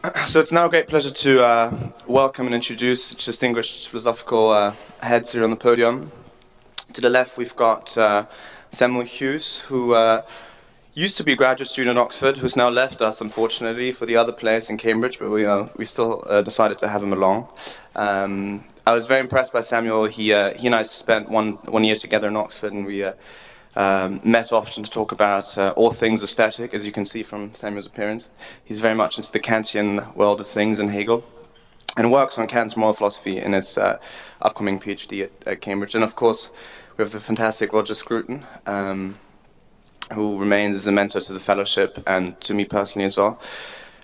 So it's now a great pleasure to welcome and introduce distinguished philosophical heads here on the podium. To the left, we've got Samuel Hughes, who used to be a graduate student at Oxford, who's now left us, unfortunately, for the other place in Cambridge, but we still decided to have him along. I was very impressed by Samuel. He and I spent one year together in Oxford, and we met often to talk about all things aesthetic, as you can see from Samuel's appearance. He's very much into the Kantian world of things and Hegel, and works on Kant's moral philosophy in his upcoming PhD at Cambridge. And of course, we have the fantastic Roger Scruton, who remains as a mentor to the fellowship and to me personally as well.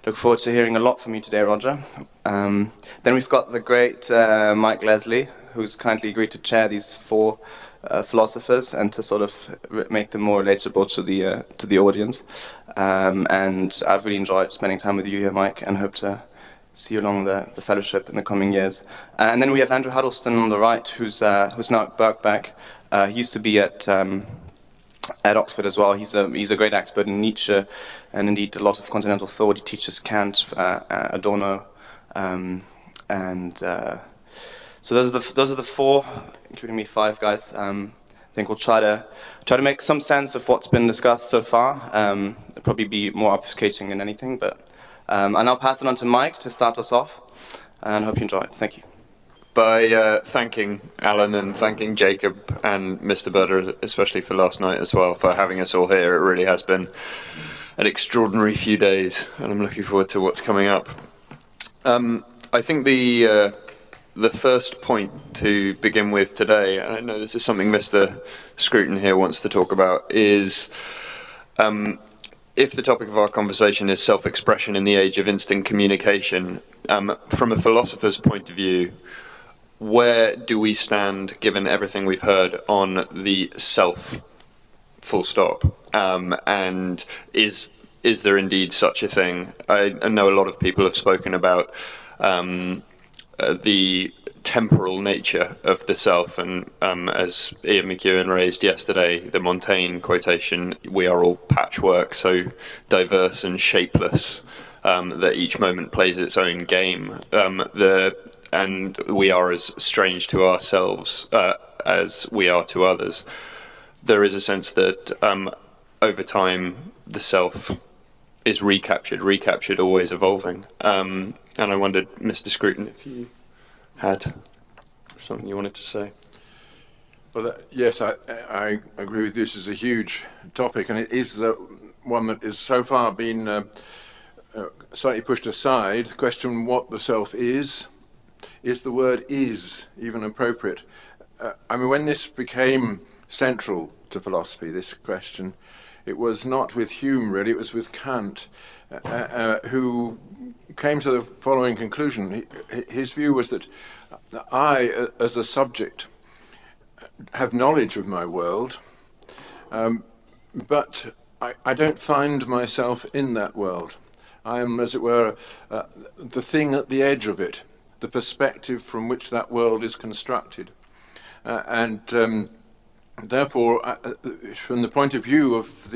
Look forward to hearing a lot from you today, Roger. Then we've got the great Mike Leslie, who's kindly agreed to chair these four philosophers and to sort of make them more relatable to the audience. And I've really enjoyed spending time with you here, Mike, and hope to see you along the fellowship in the coming years. And then we have Andrew Huddleston on the right, who's now at Birkbeck. He used to be at Oxford as well. He's a great expert in Nietzsche and indeed a lot of continental thought. He teaches Kant, Adorno, so those are the four, including me, five guys. I think we'll try to make some sense of what's been discussed so far. It'll probably be more obfuscating than anything, but and I'll pass it on to Mike to start us off, and hope you enjoy it. Thank you. By thanking Alan and thanking Jacob and Mr. Budder, especially for last night as well, for having us all here. It really has been an extraordinary few days, and I'm looking forward to what's coming up. I think the first point to begin with today, and I know this is something Mr. Scruton here wants to talk about, is if the topic of our conversation is self-expression in the age of instant communication, from a philosopher's point of view, where do we stand, given everything we've heard, on the self, full stop? And is there indeed such a thing? I know a lot of people have spoken about the temporal nature of the self, and as Ian McEwan raised yesterday, the Montaigne quotation, we are all patchwork, so diverse and shapeless, that each moment plays its own game. And we are as strange to ourselves as we are to others. There is a sense that over time the self is recaptured, always evolving. And I wondered, Mr. Scruton, if you had something you wanted to say. Well, yes, I agree with this. It's a huge topic, and it is one that has so far been slightly pushed aside. The question what the self is the word "is" even appropriate? I mean, when this became central to philosophy, this question, it was not with Hume, really, it was with Kant, who came to the following conclusion. His view was that I, as a subject, have knowledge of my world, but I don't find myself in that world. I am, as it were, the thing at the edge of it, the perspective from which that world is constructed. Therefore, from the point of view of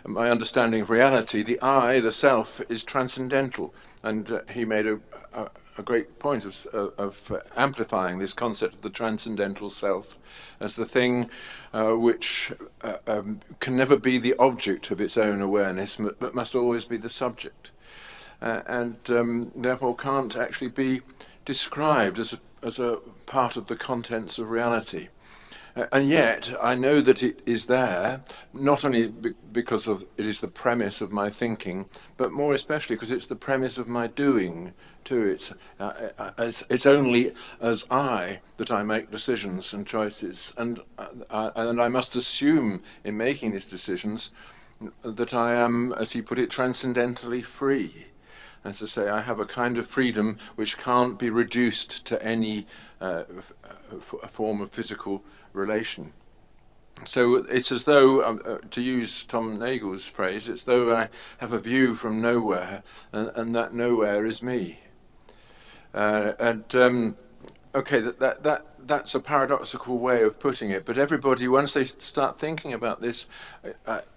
my understanding of reality, the I, the self, is transcendental. And he made a great point of amplifying this concept of the transcendental self as the thing which can never be the object of its own awareness, but must always be the subject. And therefore can't actually be described as a part of the contents of reality. And yet, I know that it is there, not only because it is the premise of my thinking, but more especially because it's the premise of my doing too. It's only as I that I make decisions and choices, and I must assume in making these decisions that I am, as he put it, transcendentally free. As I say, I have a kind of freedom which can't be reduced to any form of physical relation. So it's as though, to use Tom Nagel's phrase, it's though I have a view from nowhere, and that nowhere is me. Okay, that's a paradoxical way of putting it, but everybody, once they start thinking about this,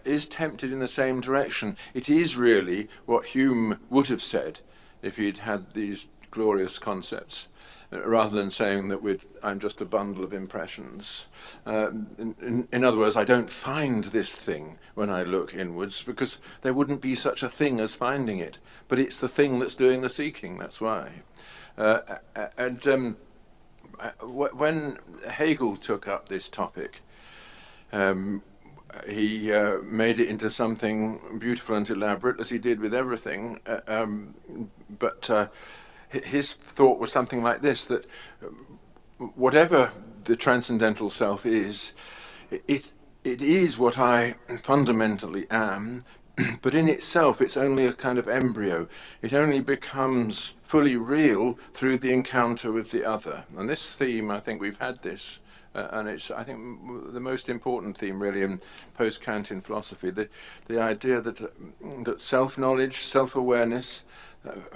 is tempted in the same direction. It is really what Hume would have said if he'd had these glorious concepts, rather than saying that I'm just a bundle of impressions. In other words, I don't find this thing when I look inwards, because there wouldn't be such a thing as finding it. But it's the thing that's doing the seeking, that's why. When Hegel took up this topic, he made it into something beautiful and elaborate, as he did with everything, but his thought was something like this, that whatever the transcendental self is, it is what I fundamentally am, but in itself it's only a kind of embryo. It only becomes fully real through the encounter with the other. And this theme, I think we've had this, and it's, I think, the most important theme really in post-Kantian philosophy, the idea that self-knowledge, self-awareness,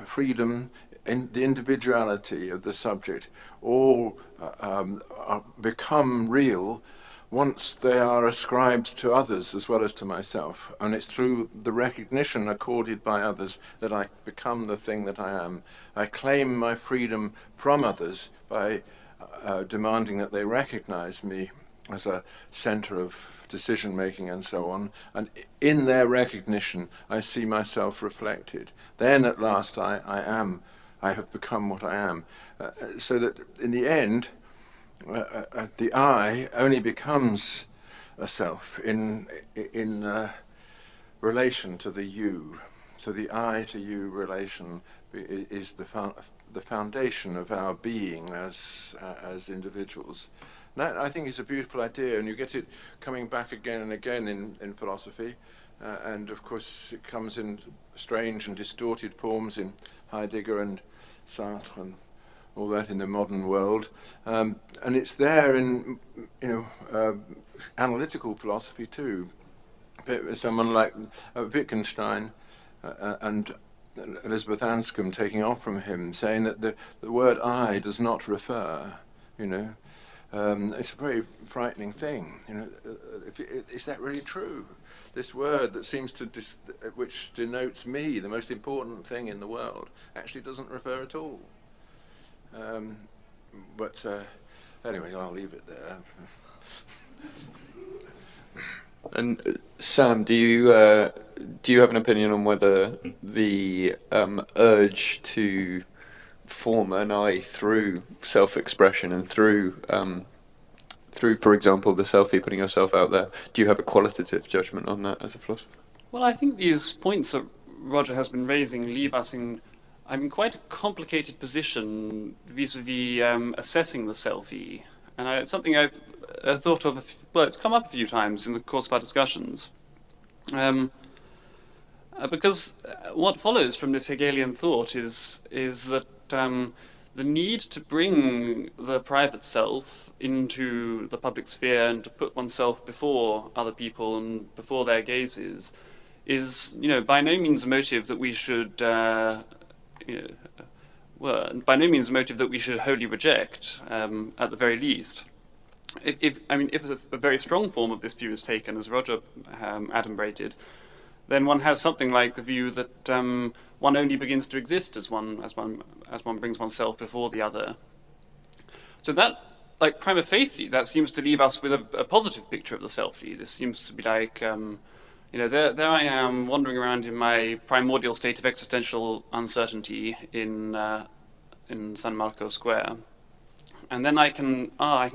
freedom, the individuality of the subject all become real once they are ascribed to others as well as to myself. And it's through the recognition accorded by others that I become the thing that I am. I claim my freedom from others by demanding that they recognize me as a center of decision-making and so on, and in their recognition I see myself reflected. Then at last I have become what I am. So that in the end, the I only becomes a self in relation to the you. So the I to you relation is the foundation of our being as individuals. And that, I think, is a beautiful idea, and you get it coming back again and again in philosophy. And of course it comes in strange and distorted forms in Heidegger and Sartre and all that in the modern world, and it's there in analytical philosophy too. Someone like Wittgenstein and Elizabeth Anscombe taking off from him, saying that the word I does not refer. It's a very frightening thing. Is that really true? This word that seems to which denotes me, the most important thing in the world, actually doesn't refer at all. But anyway, I'll leave it there. And Sam, do you have an opinion on whether the urge to form an I through self-expression and through, for example, the selfie, putting yourself out there, do you have a qualitative judgment on that as a philosopher? Well, I think these points that Roger has been raising leave us in quite a complicated position vis-a-vis assessing the selfie. And it's something I've thought of, it's come up a few times in the course of our discussions. Because what follows from this Hegelian thought is that the need to bring the private self into the public sphere and to put oneself before other people and before their gazes is, by no means a motive that we should, by no means a motive that we should wholly reject, at the very least. If a very strong form of this view is taken, as Roger adumbrated, then one has something like the view that one only begins to exist as one brings oneself before the other. So that, prima facie, that seems to leave us with a positive picture of the selfie. This seems to be like, there I am wandering around in my primordial state of existential uncertainty in San Marco Square, and then I can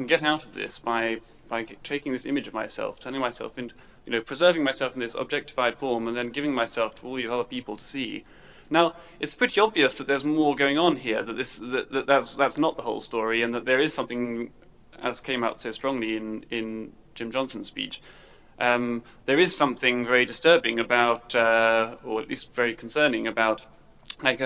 get out of this by taking this image of myself, turning myself into, preserving myself in this objectified form, and then giving myself to all these other people to see. Now, it's pretty obvious that there's more going on here, that's not the whole story, and that there is something, as came out so strongly in Jim Johnson's speech, there is something very disturbing about, or at least very concerning about, an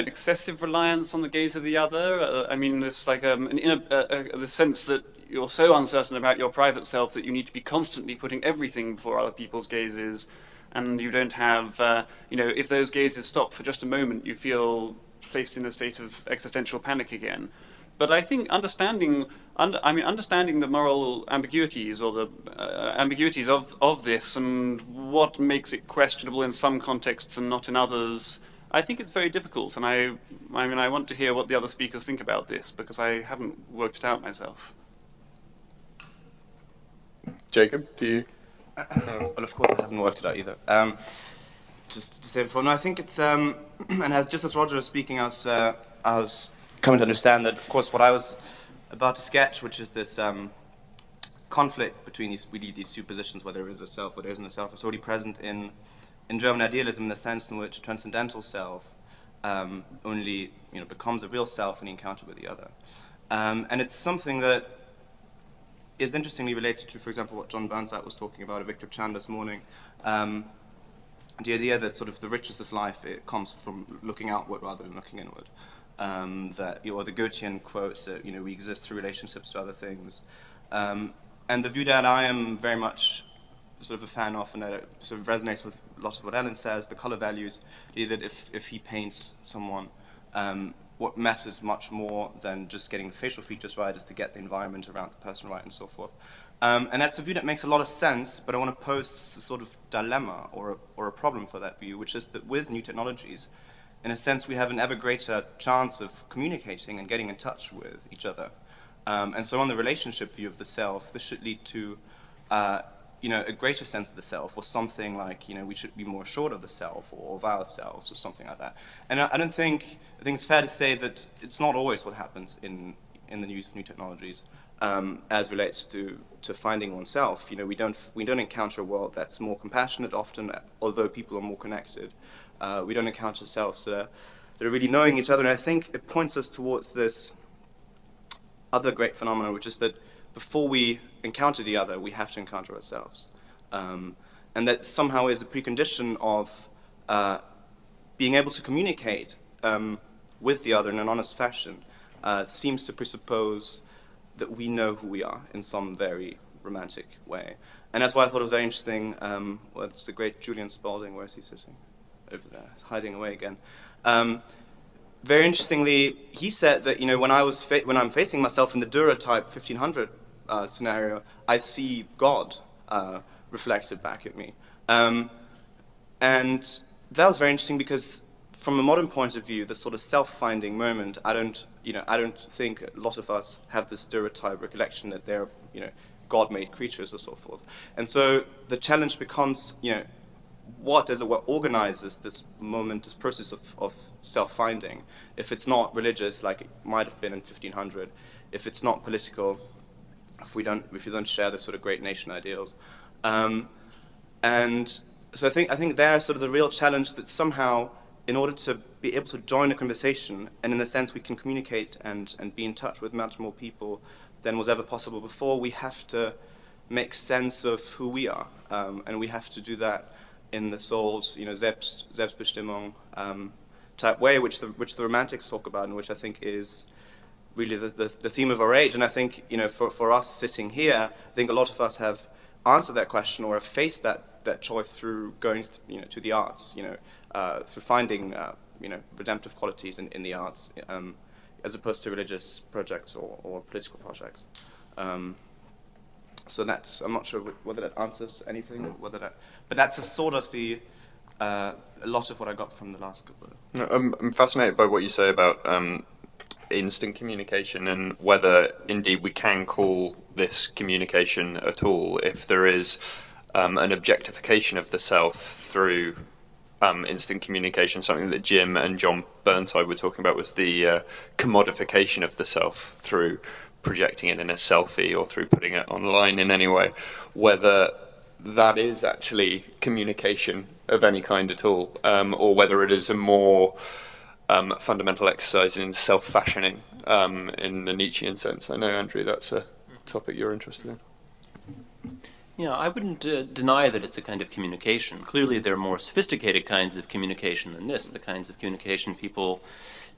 excessive reliance on the gaze of the other. There's the sense that you're so uncertain about your private self that you need to be constantly putting everything before other people's gazes, and you don't have, if those gazes stop for just a moment, you feel placed in a state of existential panic again. But I think understanding the moral ambiguities, or the ambiguities of this, and what makes it questionable in some contexts and not in others, I think it's very difficult, and I mean, I want to hear what the other speakers think about this, because I haven't worked it out myself. Jacob, do you? Well, of course, I haven't worked it out either. Just to say before, no, I think it's and just as Roger was speaking, I was coming to understand that, of course, what I was about to sketch, which is this conflict between these two positions, whether there is a self or there isn't a self, is already present in German idealism, in the sense in which a transcendental self only becomes a real self in the encounter with the other, and it's something that is interestingly related to, for example, what John Burnside was talking about, Victor Chan this morning. The idea that sort of the richness of life, it comes from looking outward rather than looking inward. Or the Goethean quote that we exist through relationships to other things, and the view that I am very much sort of a fan of, and that it sort of resonates with a lot of what Alan says. The color values, that if he paints someone, what matters much more than just getting the facial features right is to get the environment around the person right and so forth. And that's a view that makes a lot of sense, but I want to pose a sort of dilemma or a problem for that view, which is that with new technologies, in a sense, we have an ever greater chance of communicating and getting in touch with each other. And so on the relationship view of the self, this should lead to a greater sense of the self, or something like, we should be more assured of the self or of ourselves or something like that. And I think it's fair to say that it's not always what happens in the use of new technologies. As relates to finding oneself, we don't encounter a world that's more compassionate often, although people are more connected. We don't encounter selves that are really knowing each other, and I think it points us towards this other great phenomenon, which is that before we encounter the other, we have to encounter ourselves, and that somehow is a precondition of being able to communicate with the other in an honest fashion. Seems to presuppose that we know who we are in some very romantic way. And that's why I thought it was very interesting, it's the great Julian Spalding. Where is he sitting? Over there, hiding away again. Very interestingly, he said that, when I'm facing myself in the Dürer type 1500 scenario, I see God reflected back at me. And that was very interesting because from a modern point of view, the sort of self-finding moment, I don't think a lot of us have this Dürer type recollection that they're, God-made creatures or so forth. And so the challenge becomes, what organizes this moment, this process of self-finding? If it's not religious, like it might have been in 1500, if it's not political, if you don't share the sort of great nation ideals, and so I think there's sort of the real challenge that somehow, in order to be able to join a conversation, and in a sense we can communicate and be in touch with much more people than was ever possible before, we have to make sense of who we are, and we have to do that in the soul's, Selbstbestimmung type way, which the Romantics talk about, and which I think is really the theme of our age. And I think, for us sitting here, I think a lot of us have answered that question or have faced that choice through going, to the arts, through finding, redemptive qualities in the arts, as opposed to religious projects or political projects. So I'm not sure whether that answers anything, but that's a sort of a lot of what I got from the last couple. No, I'm fascinated by what you say about instant communication and whether indeed we can call this communication at all if there is an objectification of the self through instant communication. Something that Jim and John Burnside were talking about was the commodification of the self through projecting it in a selfie or through putting it online in any way, whether that is actually communication of any kind at all, or whether it is a more fundamental exercise in self-fashioning in the Nietzschean sense. I know, Andrew, that's a topic you're interested in. Yeah, I wouldn't deny that it's a kind of communication. Clearly there are more sophisticated kinds of communication than this, the kinds of communication people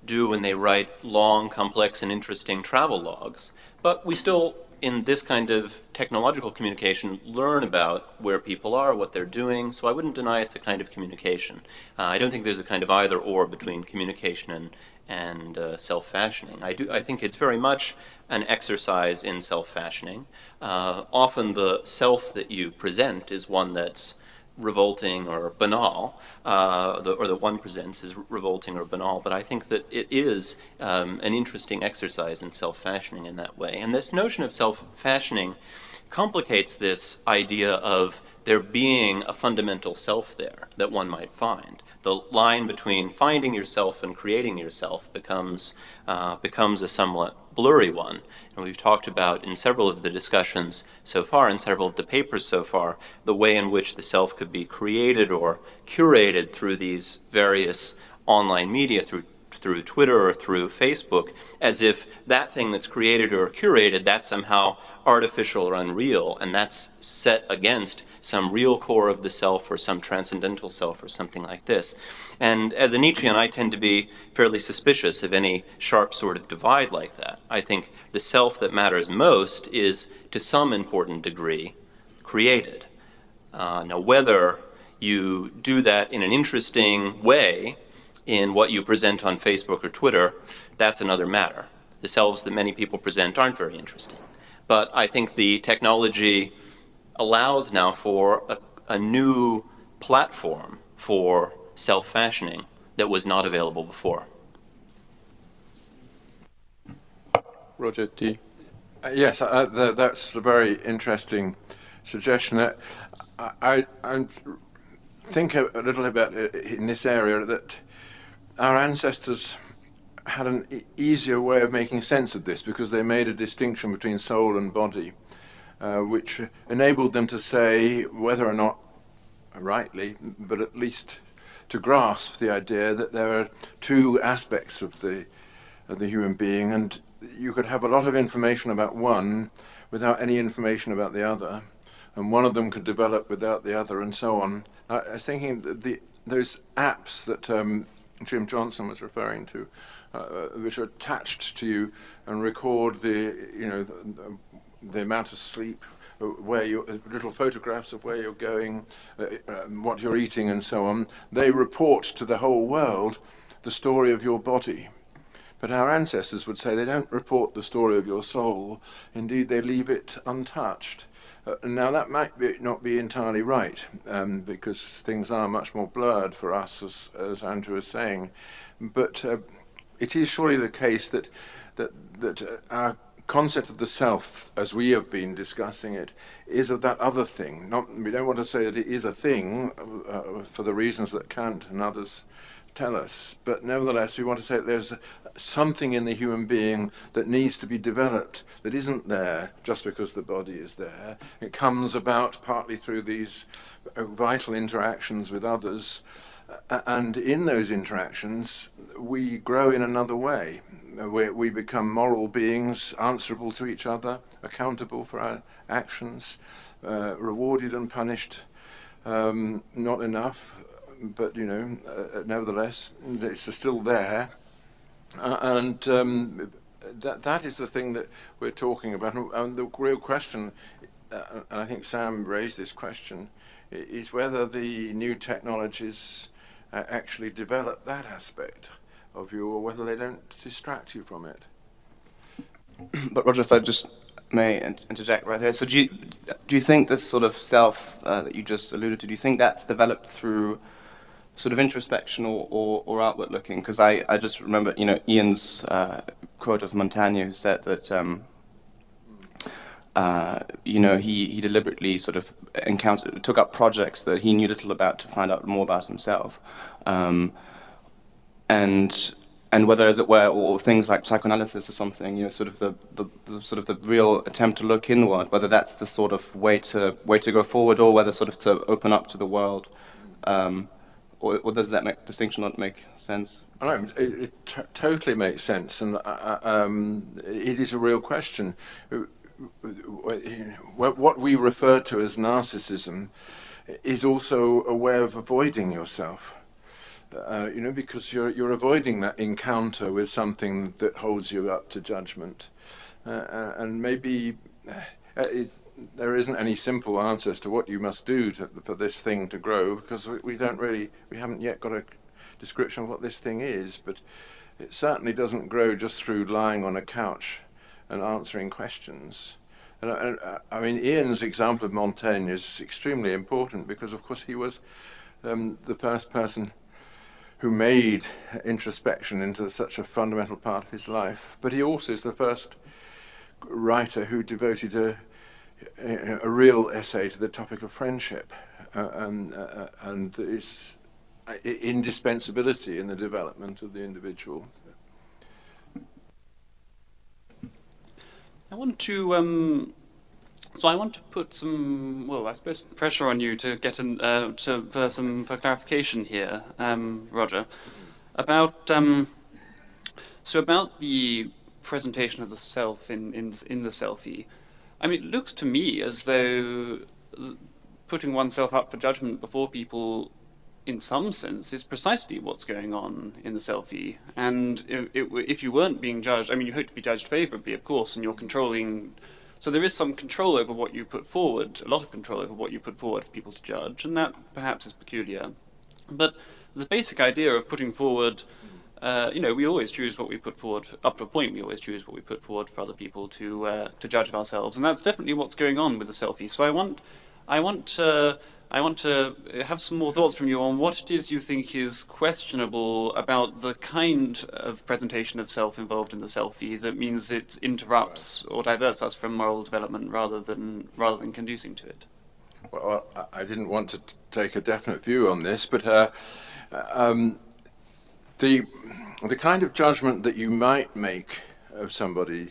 do when they write long, complex, and interesting travel logs. But we still, in this kind of technological communication, learn about where people are, what they're doing, so I wouldn't deny it's a kind of communication. I don't think there's a kind of either-or between communication and self-fashioning. I think it's very much an exercise in self-fashioning. Often the self that you present is one that's revolting or banal, or that one presents as revolting or banal, but I think that it is an interesting exercise in self-fashioning in that way. And this notion of self-fashioning complicates this idea of there being a fundamental self there that one might find. The line between finding yourself and creating yourself becomes a somewhat blurry one. And we've talked about in several of the discussions so far, in several of the papers so far, the way in which the self could be created or curated through these various online media, through Twitter or through Facebook, as if that thing that's created or curated, that's somehow artificial or unreal, and that's set against some real core of the self or some transcendental self or something like this. And as a Nietzschean, I tend to be fairly suspicious of any sharp sort of divide like that. I think the self that matters most is, to some important degree, created. Now, whether you do that in an interesting way in what you present on Facebook or Twitter, that's another matter. The selves that many people present aren't very interesting. But I think the technology allows now for a new platform for self-fashioning that was not available before. Roger, do you? Yes, that's a very interesting suggestion. I think a little about in this area that our ancestors had an easier way of making sense of this because they made a distinction between soul and body, which enabled them to say, whether or not rightly, but at least to grasp the idea that there are two aspects of the human being, and you could have a lot of information about one without any information about the other, and one of them could develop without the other, and so on. I was thinking that those apps that Jim Johnson was referring to, which are attached to you and record the amount of sleep, where little photographs of where you're going, what you're eating, and so on. They report to the whole world the story of your body. But our ancestors would say they don't report the story of your soul. Indeed, they leave it untouched. Now, that might not be entirely right, because things are much more blurred for us, as Andrew was saying. But it is surely the case that our concept of the self, as we have been discussing it, is of that other thing. We don't want to say that it is a thing for the reasons that Kant and others tell us, but nevertheless we want to say that there's something in the human being that needs to be developed, that isn't there just because the body is there. It comes about partly through these vital interactions with others, and in those interactions we grow in another way. We become moral beings, answerable to each other, accountable for our actions, rewarded and punished, not enough, but nevertheless it's still there, and that is the thing that we're talking about. And the real question, and I think Sam raised this question, is whether the new technologies actually develop that aspect of you, or whether they don't distract you from it. But Roger, if I just may interject right here, so do you think this sort of self that you just alluded to, do you think that's developed through sort of introspection or outward looking? Because I just remember, Ian's quote of Montaigne, who said that he deliberately sort of took up projects that he knew little about to find out more about himself, and whether, as it were, or things like psychoanalysis or something, sort of the real attempt to look inward, whether that's the sort of way to go forward, or whether sort of to open up to the world. Or does that distinction not make sense? No, it totally makes sense, and it is a real question. What we refer to as narcissism is also a way of avoiding yourself, because you're avoiding that encounter with something that holds you up to judgment, and maybe there isn't any simple answer as to what you must do for this thing to grow, because we haven't yet got a description of what this thing is, but it certainly doesn't grow just through lying on a couch and answering questions. And I mean, Ian's example of Montaigne is extremely important because, of course, he was the first person who made introspection into such a fundamental part of his life. But he also is the first writer who devoted a real essay to the topic of friendship and its indispensability in the development of the individual. I want to put some, well, I suppose, pressure on you to get for clarification here, Roger, about about the presentation of the self in the selfie. I mean, it looks to me as though putting oneself up for judgment before people, in some sense, is precisely what's going on in the selfie. And if you weren't being judged, I mean, you hope to be judged favourably, of course, and you're controlling. So there is some control over what you put forward, a lot of control over what you put forward for people to judge, and that perhaps is peculiar. But the basic idea of putting forward, we always choose what we put forward, up to a point we always choose what we put forward for other people to judge of ourselves, and that's definitely what's going on with the selfie. So I want to have some more thoughts from you on what it is you think is questionable about the kind of presentation of self involved in the selfie that means it interrupts or diverts us from moral development rather than conducing to it. Well, I didn't want to take a definite view on this, but the kind of judgment that you might make of somebody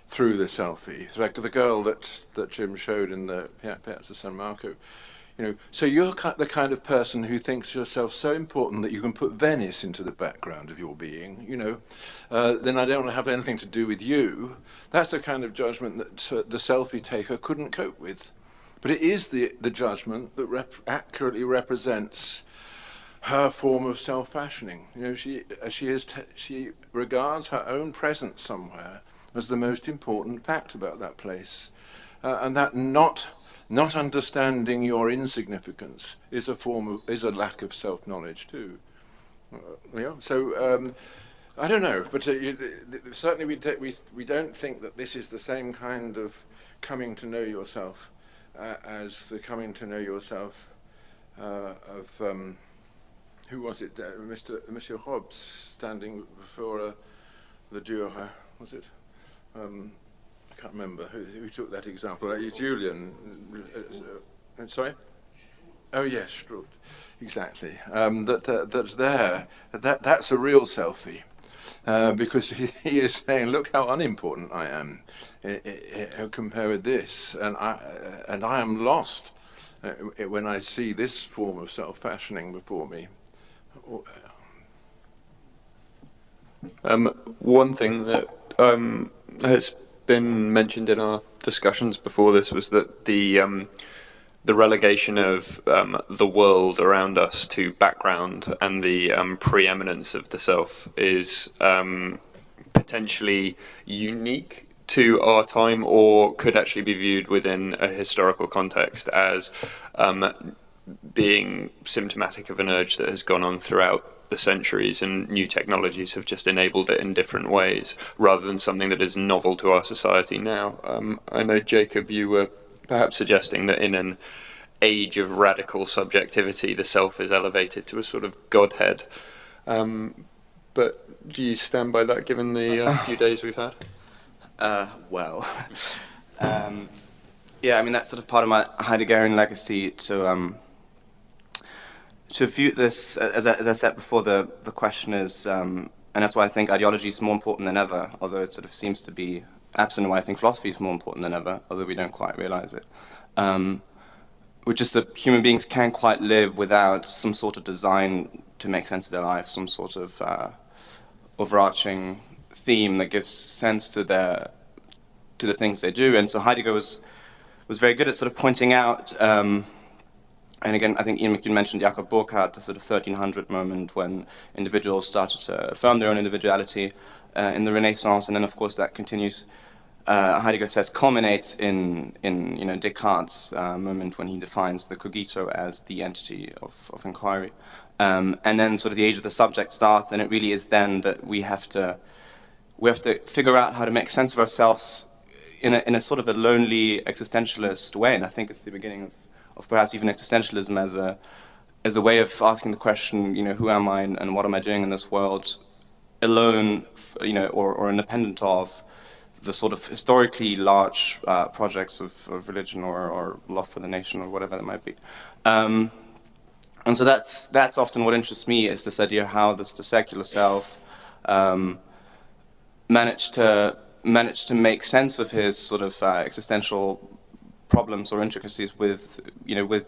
through the selfie, it's like the girl that Jim showed in the Piazza San Marco. So you're the kind of person who thinks yourself so important that you can put Venice into the background of your being, then I don't have anything to do with you. That's the kind of judgment that the selfie taker couldn't cope with. But it is the judgment that accurately represents her form of self-fashioning. She regards her own presence somewhere as the most important fact about that place, and that not understanding your insignificance is a lack of self-knowledge too. So I don't know, but certainly we don't think that this is the same kind of coming to know yourself as the coming to know yourself of who was it? Monsieur Hobbes standing before the Dürer, was it? I can't remember who took that example. Julian. Sorry. Oh yes, Strutt. Exactly. That's a real selfie, because he is saying, "Look how unimportant I am compared with this, and I am lost when I see this form of self-fashioning before me." One thing that has been mentioned in our discussions before this was that the relegation of the world around us to background and the preeminence of the self is potentially unique to our time, or could actually be viewed within a historical context as being symptomatic of an urge that has gone on throughout the centuries, and new technologies have just enabled it in different ways, rather than something that is novel to our society now. I know, Jacob, you were perhaps suggesting that in an age of radical subjectivity, the self is elevated to a sort of godhead. But do you stand by that, given the few days we've had? Yeah, I mean, that's sort of part of my Heideggerian legacy to view this, as I said before, the question is, and that's why I think ideology is more important than ever, although it sort of seems to be absent, and why I think philosophy is more important than ever, although we don't quite realize it, which is that human beings can't quite live without some sort of design to make sense of their life, some sort of overarching theme that gives sense to the things they do. And so Heidegger was very good at sort of pointing out, and again, I think Ian McEwan mentioned Jakob Burckhardt, the sort of 1300 moment when individuals started to affirm their own individuality in the Renaissance, and then of course that continues. Heidegger says culminates in Descartes' moment when he defines the cogito as the entity of inquiry, and then sort of the age of the subject starts, and it really is then that we have to figure out how to make sense of ourselves in a sort of a lonely existentialist way, and I think it's the beginning of perhaps even existentialism as a way of asking the question, who am I and what am I doing in this world, alone, or independent of the sort of historically large projects of religion or love for the nation or whatever that might be. And so that's often what interests me, is this idea how the secular self managed to make sense of his sort of existential problems or intricacies with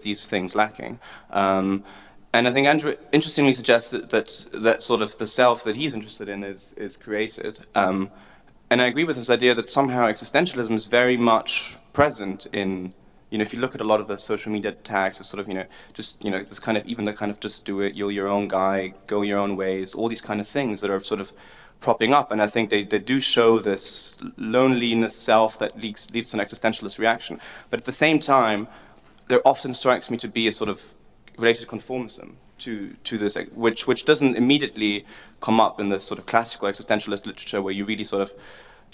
these things lacking. And I think Andrew interestingly suggests that sort of the self that he's interested in is created. And I agree with this idea that somehow existentialism is very much present in, if you look at a lot of the social media tags, it's sort of, this kind of, even the kind of just do it, you're your own guy, go your own ways, all these kind of things that are sort of propping up. And I think they do show this loneliness self that leads to an existentialist reaction. But at the same time, there often strikes me to be a sort of related conformism to this, which doesn't immediately come up in this sort of classical existentialist literature, where you really sort of,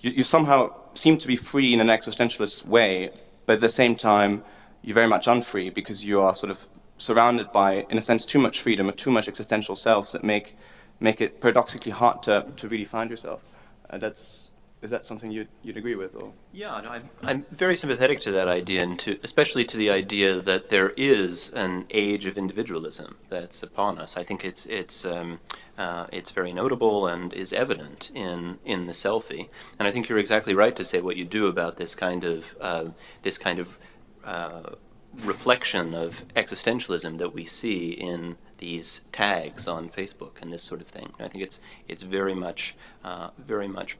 you somehow seem to be free in an existentialist way, but at the same time, you're very much unfree, because you are sort of surrounded by, in a sense, too much freedom or too much existential selves that make it paradoxically hard to really find yourself. Is that something you'd agree with? Or? Yeah, no, I'm very sympathetic to that idea, and especially to the idea that there is an age of individualism that's upon us. I think it's very notable and is evident in the selfie. And I think you're exactly right to say what you do about this kind of reflection of existentialism that we see in these tags on Facebook and this sort of thing. I think it's very much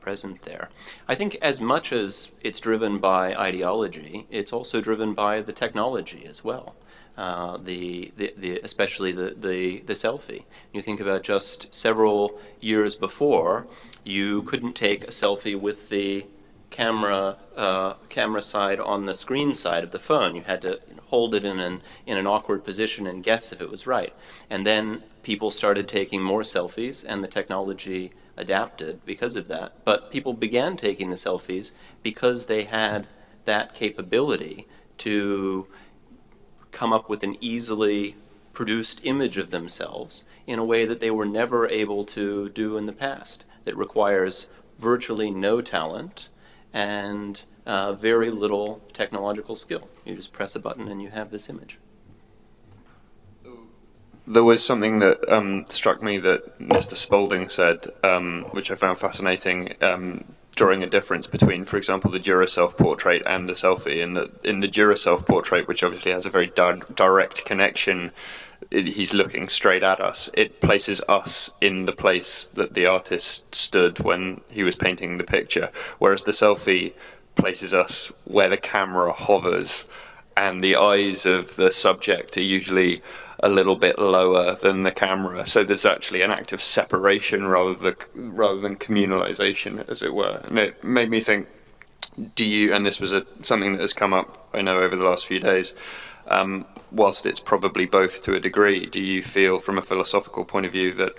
present there. I think as much as it's driven by ideology, it's also driven by the technology as well. Especially the selfie. You think about just several years before, you couldn't take a selfie with the camera side on the screen side of the phone. You had to hold it in an awkward position and guess if it was right. And then people started taking more selfies, and the technology adapted because of that. But people began taking the selfies because they had that capability to come up with an easily produced image of themselves in a way that they were never able to do in the past, that requires virtually no talent and very little technological skill. You just press a button and you have this image. There was something that struck me that Mr. Spalding said, which I found fascinating, drawing a difference between, for example, the Duraself portrait and the selfie. In the Duraself portrait, which obviously has a very direct connection, he's looking straight at us. It places us in the place that the artist stood when he was painting the picture, whereas the selfie places us where the camera hovers, and the eyes of the subject are usually a little bit lower than the camera. So there's actually an act of separation rather than communalization, as it were. And it made me think, and this was something that has come up, I know, over the last few days, whilst it's probably both to a degree, do you feel from a philosophical point of view that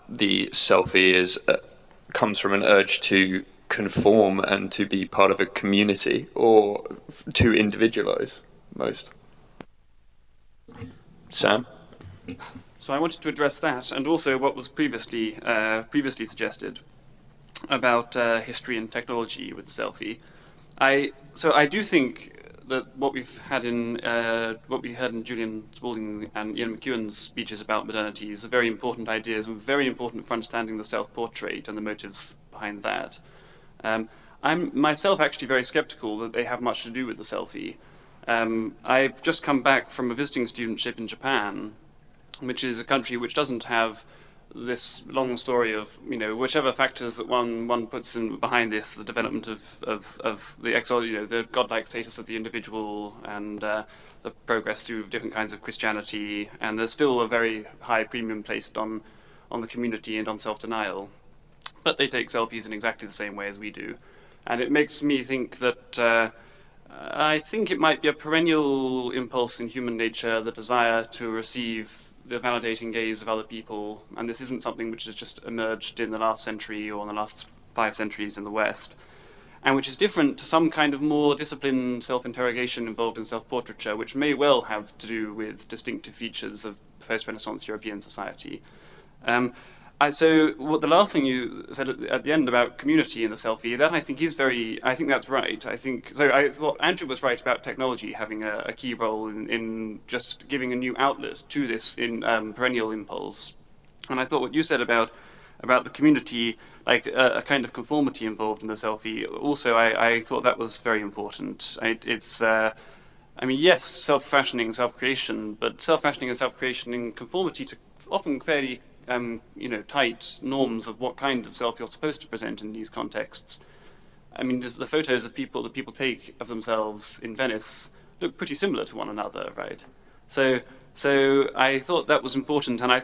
the selfie comes from an urge to conform and to be part of a community, or to individualize most? Sam? So I wanted to address that, and also what was previously suggested about history and technology with the selfie. So I do think that what we heard in Julian Spalding and Ian McEwan's speeches about modernity is a very important ideas and very important for understanding the self-portrait and the motives behind that. I'm myself actually very skeptical that they have much to do with the selfie. I've just come back from a visiting studentship in Japan, which is a country which doesn't have this long story of, whichever factors that one puts in behind this, the development of the godlike status of the individual, and the progress through different kinds of Christianity, and there's still a very high premium placed on the community and on self-denial. But they take selfies in exactly the same way as we do. And it makes me think that I think it might be a perennial impulse in human nature, the desire to receive the validating gaze of other people, and this isn't something which has just emerged in the last century or in the last 5 centuries in the West. and which is different to some kind of more disciplined self-interrogation involved in self-portraiture, which may well have to do with distinctive features of post-Renaissance European society. So what the last thing you said at the end about community in the selfie, that I think is I think that's right. I thought Andrew was right about technology having a key role in just giving a new outlet to this perennial impulse. And I thought what you said about the community, like a kind of conformity involved in the selfie, also I thought that was very important. Yes, self-fashioning, self-creation, but self-fashioning and self-creation in conformity to often fairly tight norms of what kind of self you're supposed to present in these contexts. I mean, the photos that people take of themselves in Venice look pretty similar to one another, right? So I thought that was important, and I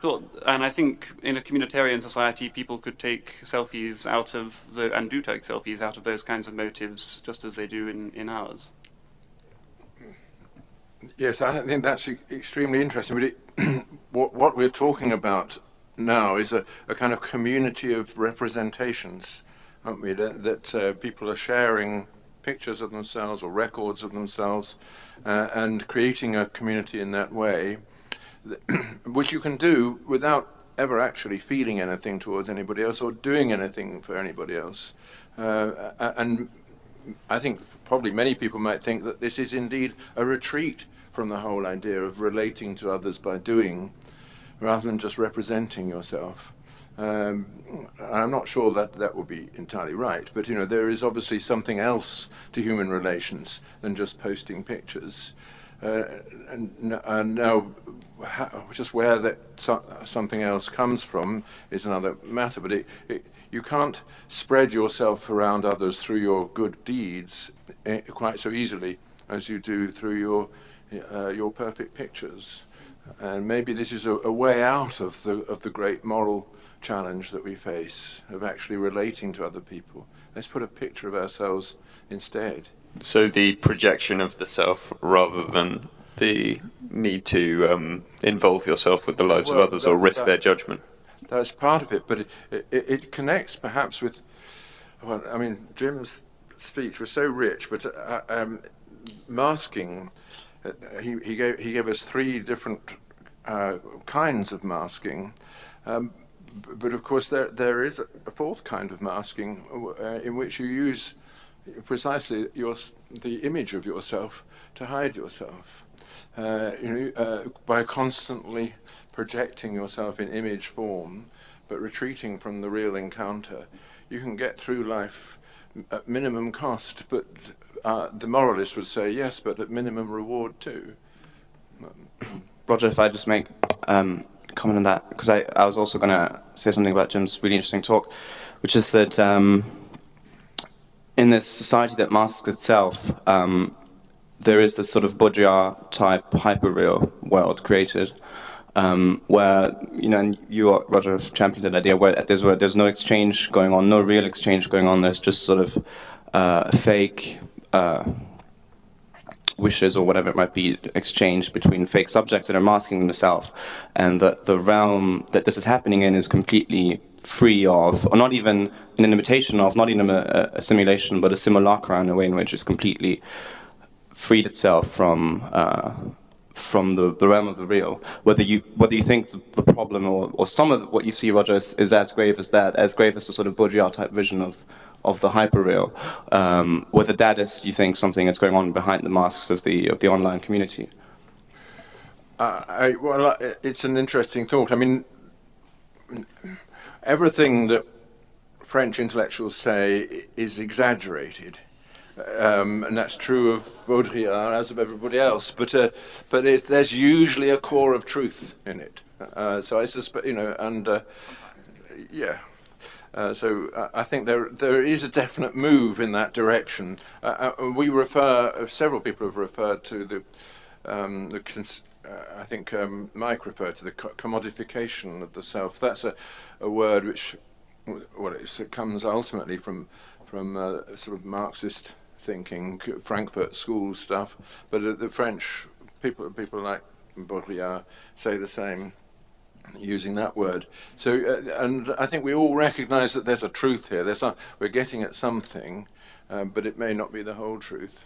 think in a communitarian society, people could take selfies and do take selfies out of those kinds of motives, just as they do in ours. Yes, I think that's extremely interesting. But what we're talking about now is a kind of community of representations, aren't we? That people are sharing pictures of themselves or records of themselves and creating a community in that way, which you can do without ever actually feeling anything towards anybody else or doing anything for anybody else. And I think probably many people might think that this is indeed a retreat from the whole idea of relating to others by doing, rather than just representing yourself. I'm not sure that would be entirely right, but there is obviously something else to human relations than just posting pictures. And now, just where that something else comes from is another matter, but you can't spread yourself around others through your good deeds quite so easily as you do through your perfect pictures. And maybe this is a way out of the great moral challenge that we face, of actually relating to other people. Let's put a picture of ourselves instead. So the projection of the self rather than the need to involve yourself with the lives of others or risk their judgment. That's part of it, but it connects perhaps with, Jim's speech was so rich, but masking, he gave us three different kinds of masking. But of course, there is a fourth kind of masking in which you use precisely the image of yourself to hide yourself. By constantly projecting yourself in image form, but retreating from the real encounter, you can get through life at minimum cost. But the moralist would say yes, but at minimum reward too. Roger, if I just make comment on that, because I was also going to say something about Jim's really interesting talk, which is that in this society that masks itself, there is this sort of bourgeois type hyperreal world created, where and you, Roger, have championed that idea where there's no exchange going on, no real exchange going on. There's just sort of fake wishes or whatever it might be exchanged between fake subjects that are masking themselves, and that the realm that this is happening in is completely free of, or not even an imitation of, not even a simulation, but a simulacra in a way in which it's completely freed itself from the realm of the real. Whether you think the problem or some of what you see, Roger, is as grave as that, as grave as the sort of bourgeois type vision of the hyperreal, whether that is, you think, something that's going on behind the masks of the online community. It's an interesting thought. I mean, everything that French intellectuals say is exaggerated, and that's true of Baudrillard as of everybody else. But there's usually a core of truth in it. So I suspect, yeah. So I think there is a definite move in that direction. Several people have referred to I think Mike referred to the commodification of the self. That's a word which, it comes ultimately from sort of Marxist thinking, Frankfurt School stuff. But the French people like Baudrillard say the same. using that word. So, and I think we all recognise that there's a truth here. We're getting at something, but it may not be the whole truth.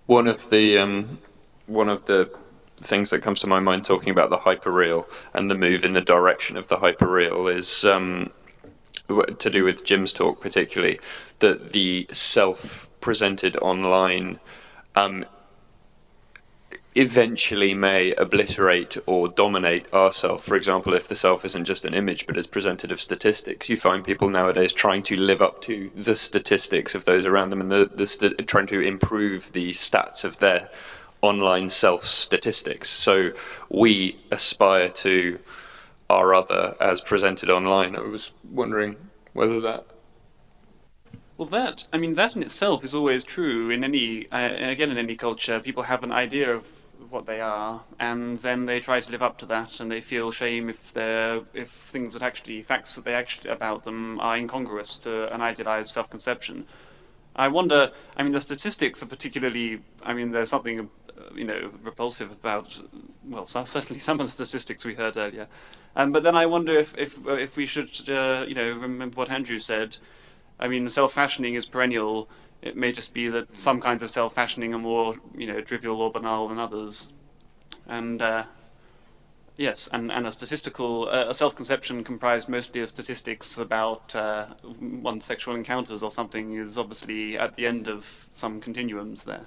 One of the things that comes to my mind talking about the hyperreal and the move in the direction of the hyperreal is to do with Jim's talk, particularly that the self presented online eventually may obliterate or dominate our self. For example, if the self isn't just an image but is presented of statistics, you find people nowadays trying to live up to the statistics of those around them and trying to improve the stats of their online self statistics. So we aspire to our other as presented online. I was wondering whether that... Well, that in itself is always true in any, again, in any culture. People have an idea of what they are, and then they try to live up to that, and they feel shame if things that actually, facts that they actually about them are incongruous to an idealized self-conception. I wonder, the statistics are particularly, there's something, repulsive about, well, certainly some of the statistics we heard earlier. But then I wonder if we should, remember what Andrew said. Self-fashioning is perennial. It may just be that some kinds of self-fashioning are more, trivial or banal than others. And yes, and a statistical, a self-conception comprised mostly of statistics about one's sexual encounters or something is obviously at the end of some continuums there.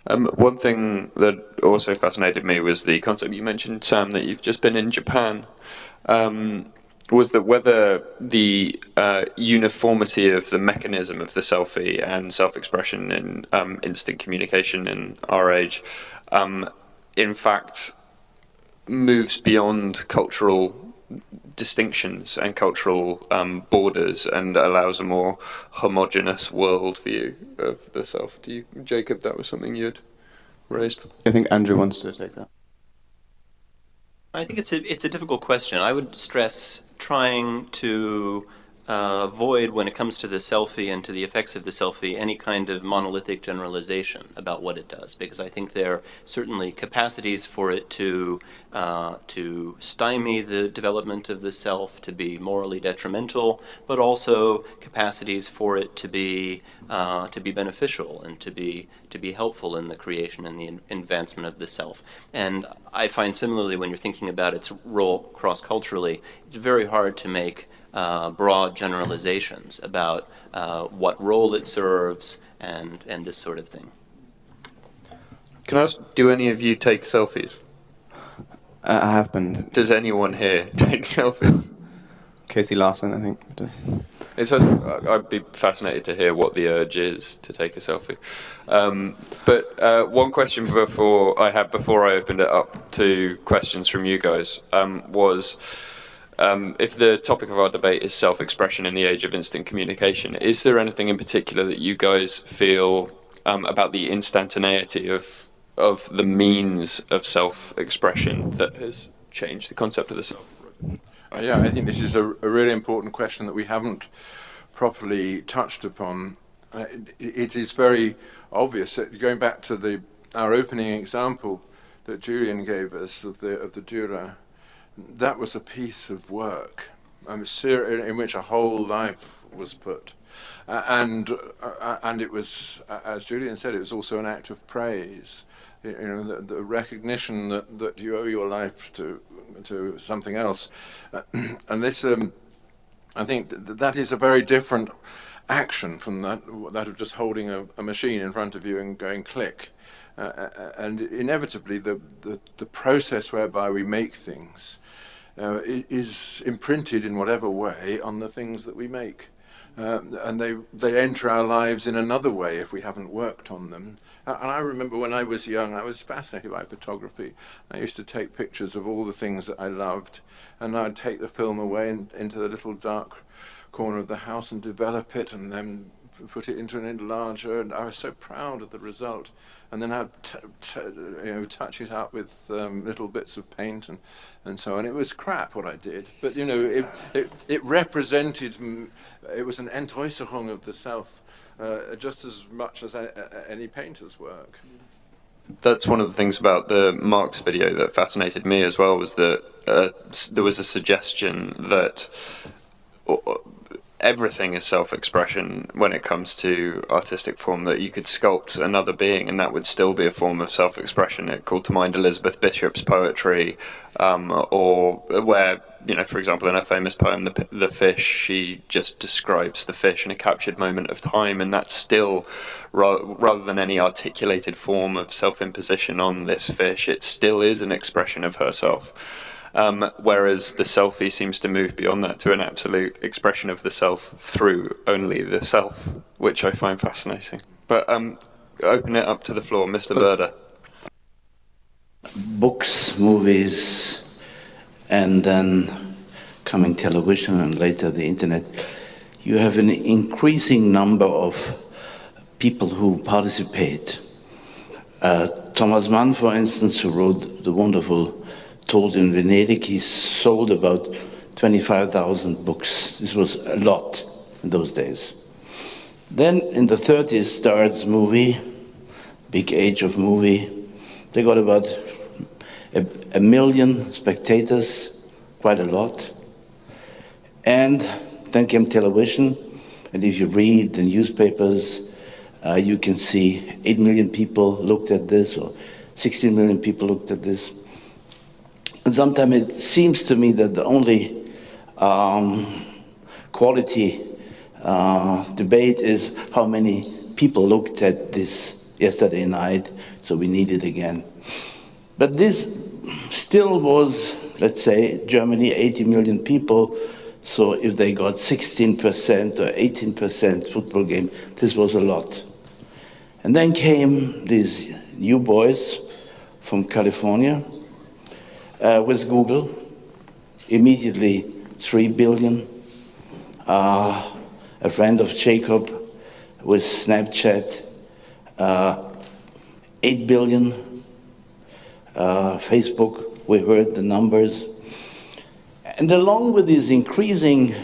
One thing that also fascinated me was the concept you mentioned, Sam, that you've just been in Japan. Was that whether the uniformity of the mechanism of the selfie and self-expression in instant communication in our age, in fact, moves beyond cultural distinctions and cultural borders and allows a more homogeneous worldview of the self. Jacob, that was something you'd raised? I think Andrew wants to take that. I think it's a difficult question. I would stress trying to avoid, when it comes to the selfie and to the effects of the selfie, any kind of monolithic generalization about what it does, because I think there are certainly capacities for it to stymie the development of the self, to be morally detrimental, but also capacities for it to be beneficial and to be helpful in the creation and the advancement of the self. And I find similarly, when you're thinking about its role cross-culturally, it's very hard to make broad generalizations about what role it serves and this sort of thing. Can I ask, do any of you take selfies? I have been. Does anyone here take selfies? Casey Larson, I think. I'd be fascinated to hear what the urge is to take a selfie. But one question before I opened it up to questions from you guys was, if the topic of our debate is self-expression in the age of instant communication, is there anything in particular that you guys feel about the instantaneity of the means of self-expression that has changed the concept of the self? Yeah, I think this is a really important question that we haven't properly touched upon. It is very obvious that, going back to our opening example that Julian gave us of the Dürer, that was a piece of work in which a whole life was put, and it was, as Julian said, it was also an act of praise. The recognition that you owe your life to something else, and this, I think that is a very different action from that of just holding a machine in front of you and going click. And inevitably, the process whereby we make things is imprinted in whatever way on the things that we make. And they enter our lives in another way if we haven't worked on them. And I remember when I was young, I was fascinated by photography. I used to take pictures of all the things that I loved, and I'd take the film away into the little dark corner of the house and develop it, and then put it into an enlarger, and I was so proud of the result. And then I'd touch it up with little bits of paint and so on. It was crap what I did, but it represented. It was an Entäußerung of the self, just as much as any painter's work. That's one of the things about the Marx video that fascinated me as well, was that there was a suggestion that everything is self-expression when it comes to artistic form, that you could sculpt another being and that would still be a form of self-expression. It called to mind Elizabeth Bishop's poetry, or where, you know, for example, in her famous poem, The Fish, she just describes the fish in a captured moment of time, and that's still, rather than any articulated form of self-imposition on this fish, it still is an expression of herself. Whereas the selfie seems to move beyond that to an absolute expression of the self through only the self, which I find fascinating. But open it up to the floor, Mr. Berder. Books, movies, and then coming television and later the internet, you have an increasing number of people who participate. Thomas Mann, for instance, who wrote the wonderful Told in Venedig, he sold about 25,000 books. This was a lot in those days. Then in the 30s starts movie, big age of movie. They got about a million spectators, quite a lot. And then came television, and if you read the newspapers, you can see 8 million people looked at this, or 16 million people looked at this. And sometimes it seems to me that the only quality debate is how many people looked at this yesterday night, so we need it again. But this still was, let's say, Germany, 80 million people, so if they got 16% or 18% football game, this was a lot. And then came these new boys from California, with Google, immediately 3 billion. A friend of Jacob with Snapchat, 8 billion. Facebook, we heard the numbers. And along with this increasing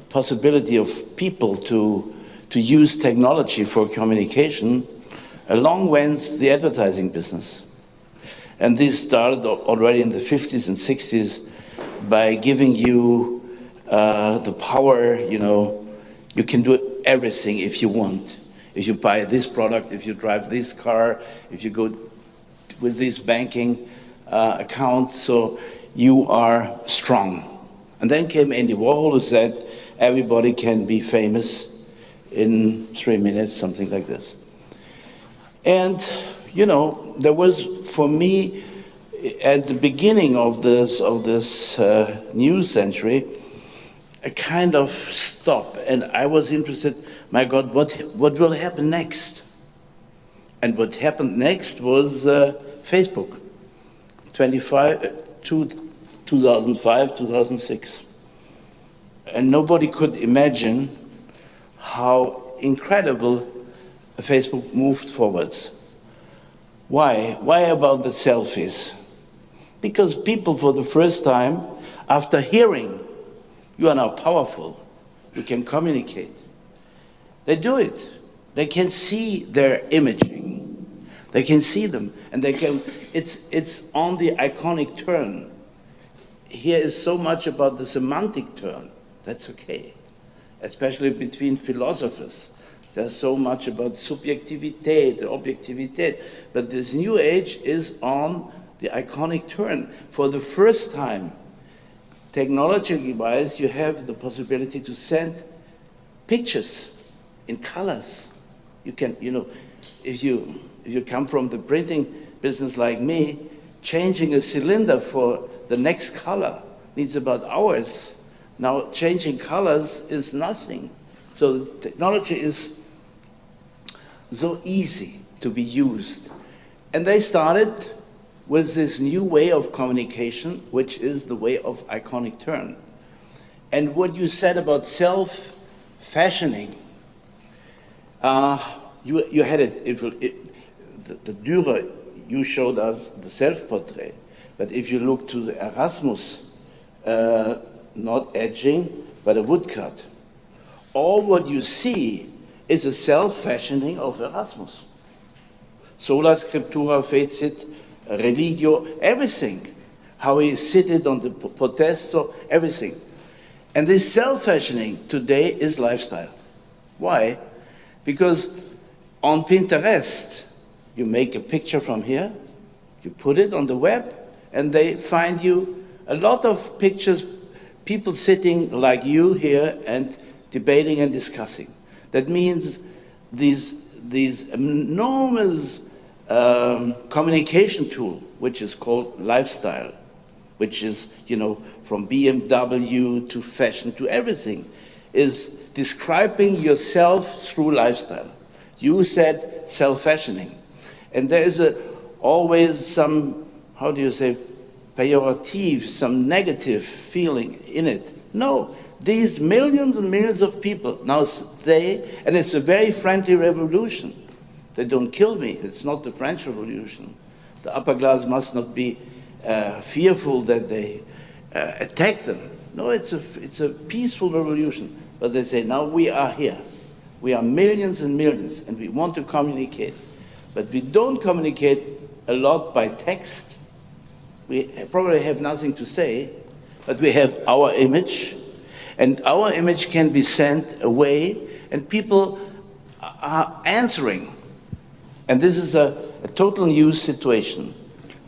possibility of people to use technology for communication, along went the advertising business. And this started already in the 50s and 60s by giving you the power, you know, you can do everything if you want. If you buy this product, if you drive this car, if you go with this banking account, so you are strong. And then came Andy Warhol, who said everybody can be famous in 3 minutes, something like this. And you know, there was, for me, at the beginning of this new century, a kind of stop. And I was interested, my God, what will happen next? And what happened next was Facebook, 2005, 2006. And nobody could imagine how incredible Facebook moved forwards. Why? Why about the selfies? Because people, for the first time, after hearing, you are now powerful, you can communicate, they do it. They can see their imaging. They can see them, and they can, it's on the iconic turn. Here is so much about the semantic turn. That's okay, especially between philosophers. There's so much about subjectivität, objectivität, but this new age is on the iconic turn. For the first time, technology-wise, you have the possibility to send pictures in colors. You can, you know, if you come from the printing business like me, changing a cylinder for the next color needs about hours. Now, changing colors is nothing. So the technology is so easy to be used. And they started with this new way of communication, which is the way of iconic turn. And what you said about self-fashioning, you had it, the Dürer, you showed us the self-portrait, but if you look to the Erasmus, not etching, but a woodcut, all what you see is a self-fashioning of Erasmus. Sola scriptura fecit religio, everything. How he seated on the podesto, everything. And this self-fashioning today is lifestyle. Why? Because on Pinterest, you make a picture from here, you put it on the web, and they find you a lot of pictures, people sitting like you here and debating and discussing. That means these enormous communication tool, which is called lifestyle, which is, from BMW to fashion to everything, is describing yourself through lifestyle. You said self-fashioning. And there is always some, how do you say, pejorative, some negative feeling in it. No, these millions and millions of people now stay, and it's a very friendly revolution. They don't kill me. It's not the French Revolution. The upper class must not be fearful that they attack them. No, it's a peaceful revolution. But they say, now we are here. We are millions and millions, and we want to communicate. But we don't communicate a lot by text. We probably have nothing to say, but we have our image, and our image can be sent away, and people are answering. And this is a total new situation.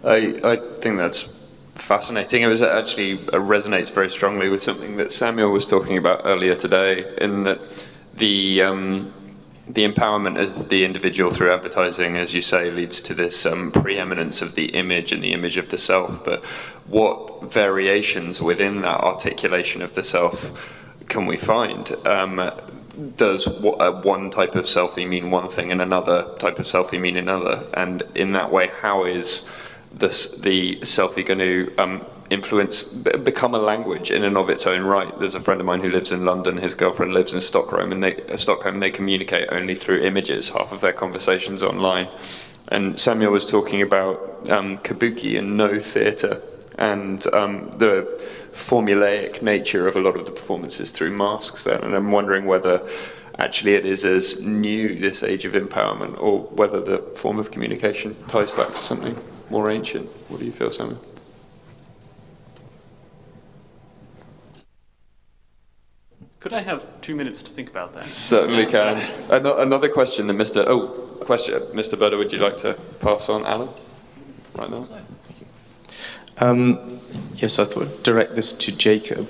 I think that's fascinating. It was actually resonates very strongly with something that Samuel was talking about earlier today, in that the empowerment of the individual through advertising, as you say, leads to this preeminence of the image and the image of the self. But what variations within that articulation of the self can we find? Does one type of selfie mean one thing and another type of selfie mean another? And in that way, how is the selfie going to become a language in and of its own right? There's a friend of mine who lives in London, his girlfriend lives in Stockholm, and they communicate only through images. Half of their conversations online. And Samuel was talking about kabuki and no theatre, and the formulaic nature of a lot of the performances through masks then. And I'm wondering whether actually it is as new, this age of empowerment, or whether the form of communication ties back to something more ancient. What do you feel, Samuel? Could I have 2 minutes to think about that? Certainly can. Another question that Mr. Budder, would you like to pass on, Alan? Right now. Yes, I thought I'd direct this to Jacob.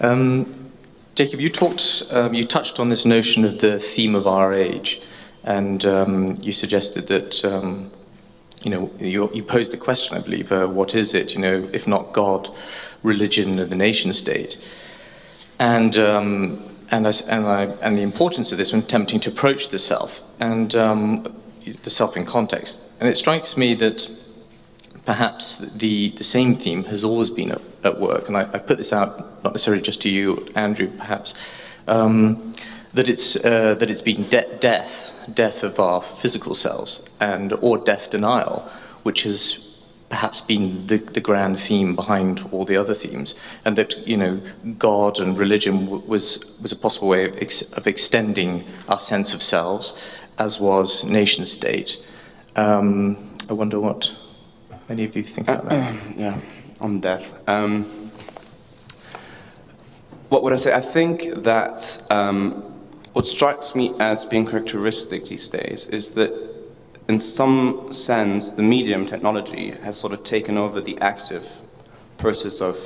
Jacob, you touched on this notion of the theme of our age, and you suggested that, you posed the question, I believe, what is it, if not God, religion, and the nation state? And the importance of this when attempting to approach the self, and the self in context. And it strikes me that perhaps the same theme has always been at work, and I put this out not necessarily just to you, Andrew, perhaps, that it's been death of our physical selves, or death denial, which has perhaps been the grand theme behind all the other themes, and that God and religion was a possible way of extending our sense of selves, as was nation state. I wonder what many of you think about that. Yeah, on death. What would I say? I think that what strikes me as being characteristic these days is that in some sense, the medium technology has sort of taken over the active process of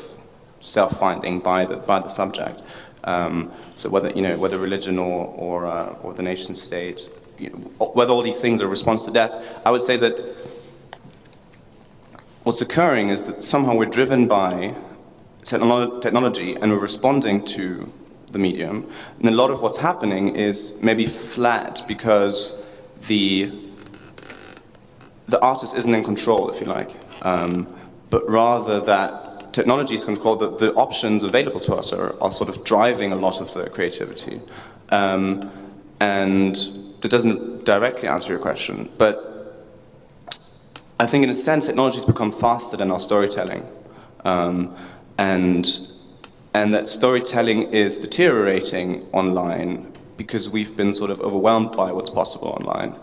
self-finding by the subject. So whether religion or the nation state, whether all these things are a response to death, I would say that what's occurring is that somehow we're driven by technology and we're responding to the medium. And a lot of what's happening is maybe flat because the artist isn't in control, if you like, but rather that technology is control. The options available to us are sort of driving a lot of the creativity. And it doesn't directly answer your question, but I think in a sense technology has become faster than our storytelling. And that storytelling is deteriorating online because we've been sort of overwhelmed by what's possible online.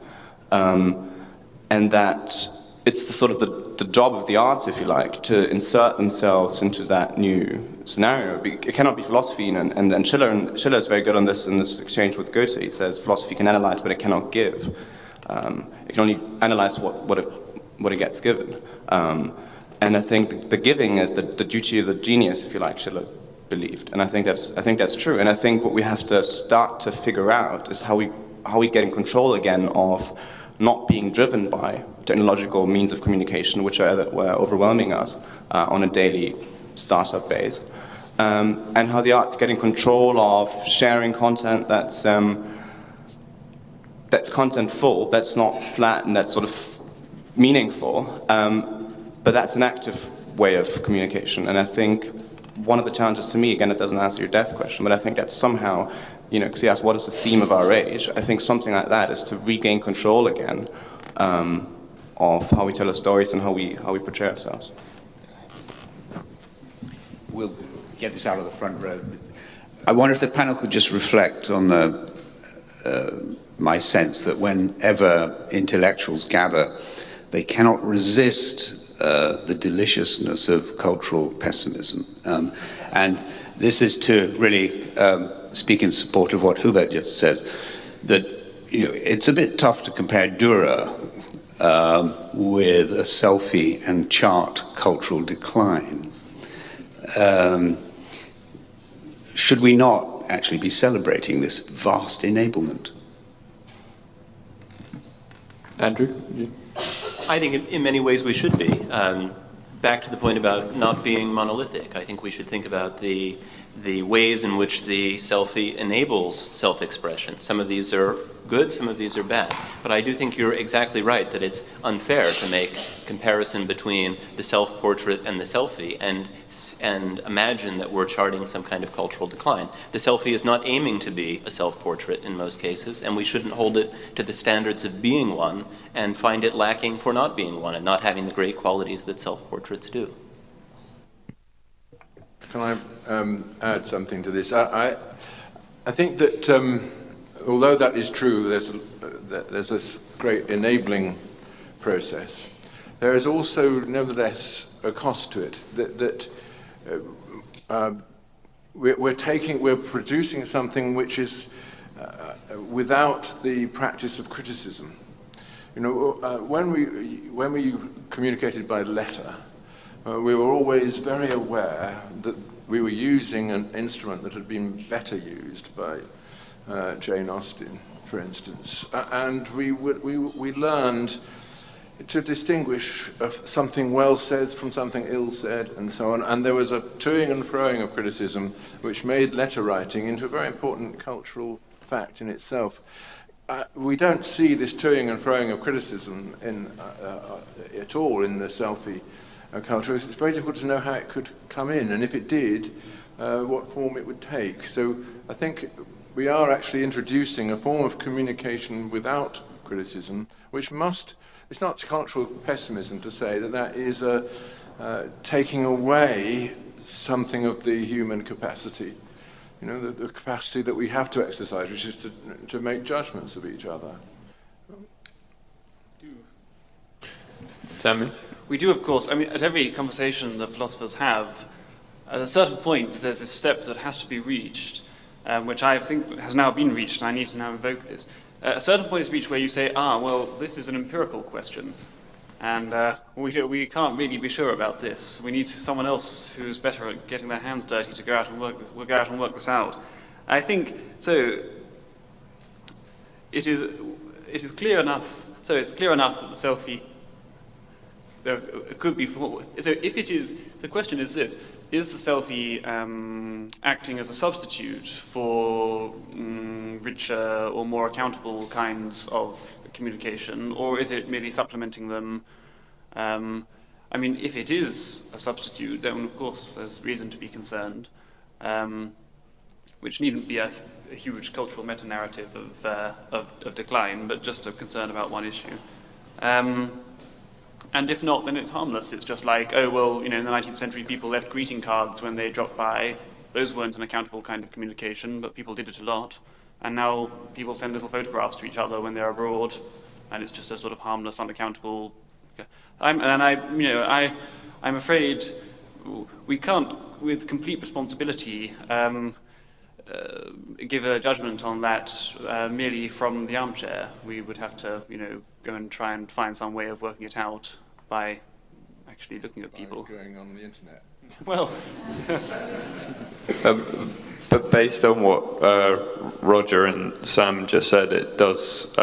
and that it's the sort of the job of the arts, if you like, to insert themselves into that new scenario. It cannot be philosophy, and Schiller is very good on this in this exchange with Goethe. He says philosophy can analyze, but it cannot give. It can only analyze what it gets given. And I think the giving is the duty of the genius, if you like, Schiller believed, and I think that's true. And I think what we have to start to figure out is how we get in control again of not being driven by technological means of communication, which were overwhelming us on a daily startup base, and how the arts get in control of sharing content that's contentful, that's not flat and that's sort of meaningful, but that's an active way of communication. And I think one of the challenges to me, again, it doesn't answer your death question, but I think that somehow, because you asked what is the theme of our age, I think something like that is to regain control again of how we tell our stories and how we portray ourselves. We'll get this out of the front row. I wonder if the panel could just reflect on my sense that whenever intellectuals gather, they cannot resist the deliciousness of cultural pessimism. And this is to really speak in support of what Hubert just said, that it's a bit tough to compare Dürer with a selfie and chart cultural decline. Should we not actually be celebrating this vast enablement? Andrew? You? I think in many ways we should be. Back to the point about not being monolithic, I think we should think about the ways in which the selfie enables self-expression. Some of these are good, some of these are bad. But I do think you're exactly right that it's unfair to make comparison between the self-portrait and the selfie and imagine that we're charting some kind of cultural decline. The selfie is not aiming to be a self-portrait in most cases, and we shouldn't hold it to the standards of being one and find it lacking for not being one and not having the great qualities that self-portraits do. Can I add something to this? I think that although that is true, there's this great enabling process. There is also, nevertheless, a cost to it. We're producing something which is without the practice of criticism. When we communicated by letter, we were always very aware that we were using an instrument that had been better used by Jane Austen, for instance, and we learned to distinguish something well said from something ill said, and so on. And there was a toing and froing of criticism, which made letter writing into a very important cultural fact in itself. We don't see this toing and froing of criticism at all in the selfie culture. It's very difficult to know how it could come in, and if it did, what form it would take. So I think we are actually introducing a form of communication without criticism, which it's not cultural pessimism to say that is taking away something of the human capacity, the capacity that we have to exercise, which is to make judgments of each other. Sammy? We do, of course. I mean, at every conversation that philosophers have, at a certain point, there's this step that has to be reached, which I think has now been reached, and I need to now invoke this. A certain point is reached where you say, well, this is an empirical question, and we can't really be sure about this. We need someone else who's better at getting their hands dirty to go out and work this out. I think, so, it is clear enough, so it's clear enough that the selfie it could be, so if it is, the question is this, is the selfie acting as a substitute for richer or more accountable kinds of communication, or is it merely supplementing them? I mean, if it is a substitute, then of course there's reason to be concerned, which needn't be a huge cultural meta-narrative of decline, but just a concern about one issue. And if not, then it's harmless. It's just like, oh, well, in the 19th century, people left greeting cards when they dropped by. Those weren't an accountable kind of communication, but people did it a lot. And now people send little photographs to each other when they're abroad. and it's just a sort of harmless, unaccountable. I'm afraid we can't, with complete responsibility, give a judgment on that merely from the armchair. We would have to, go and try and find some way of working it out by actually looking at people. Going on the internet. Well, yes. But based on what Roger and Sam just said, it does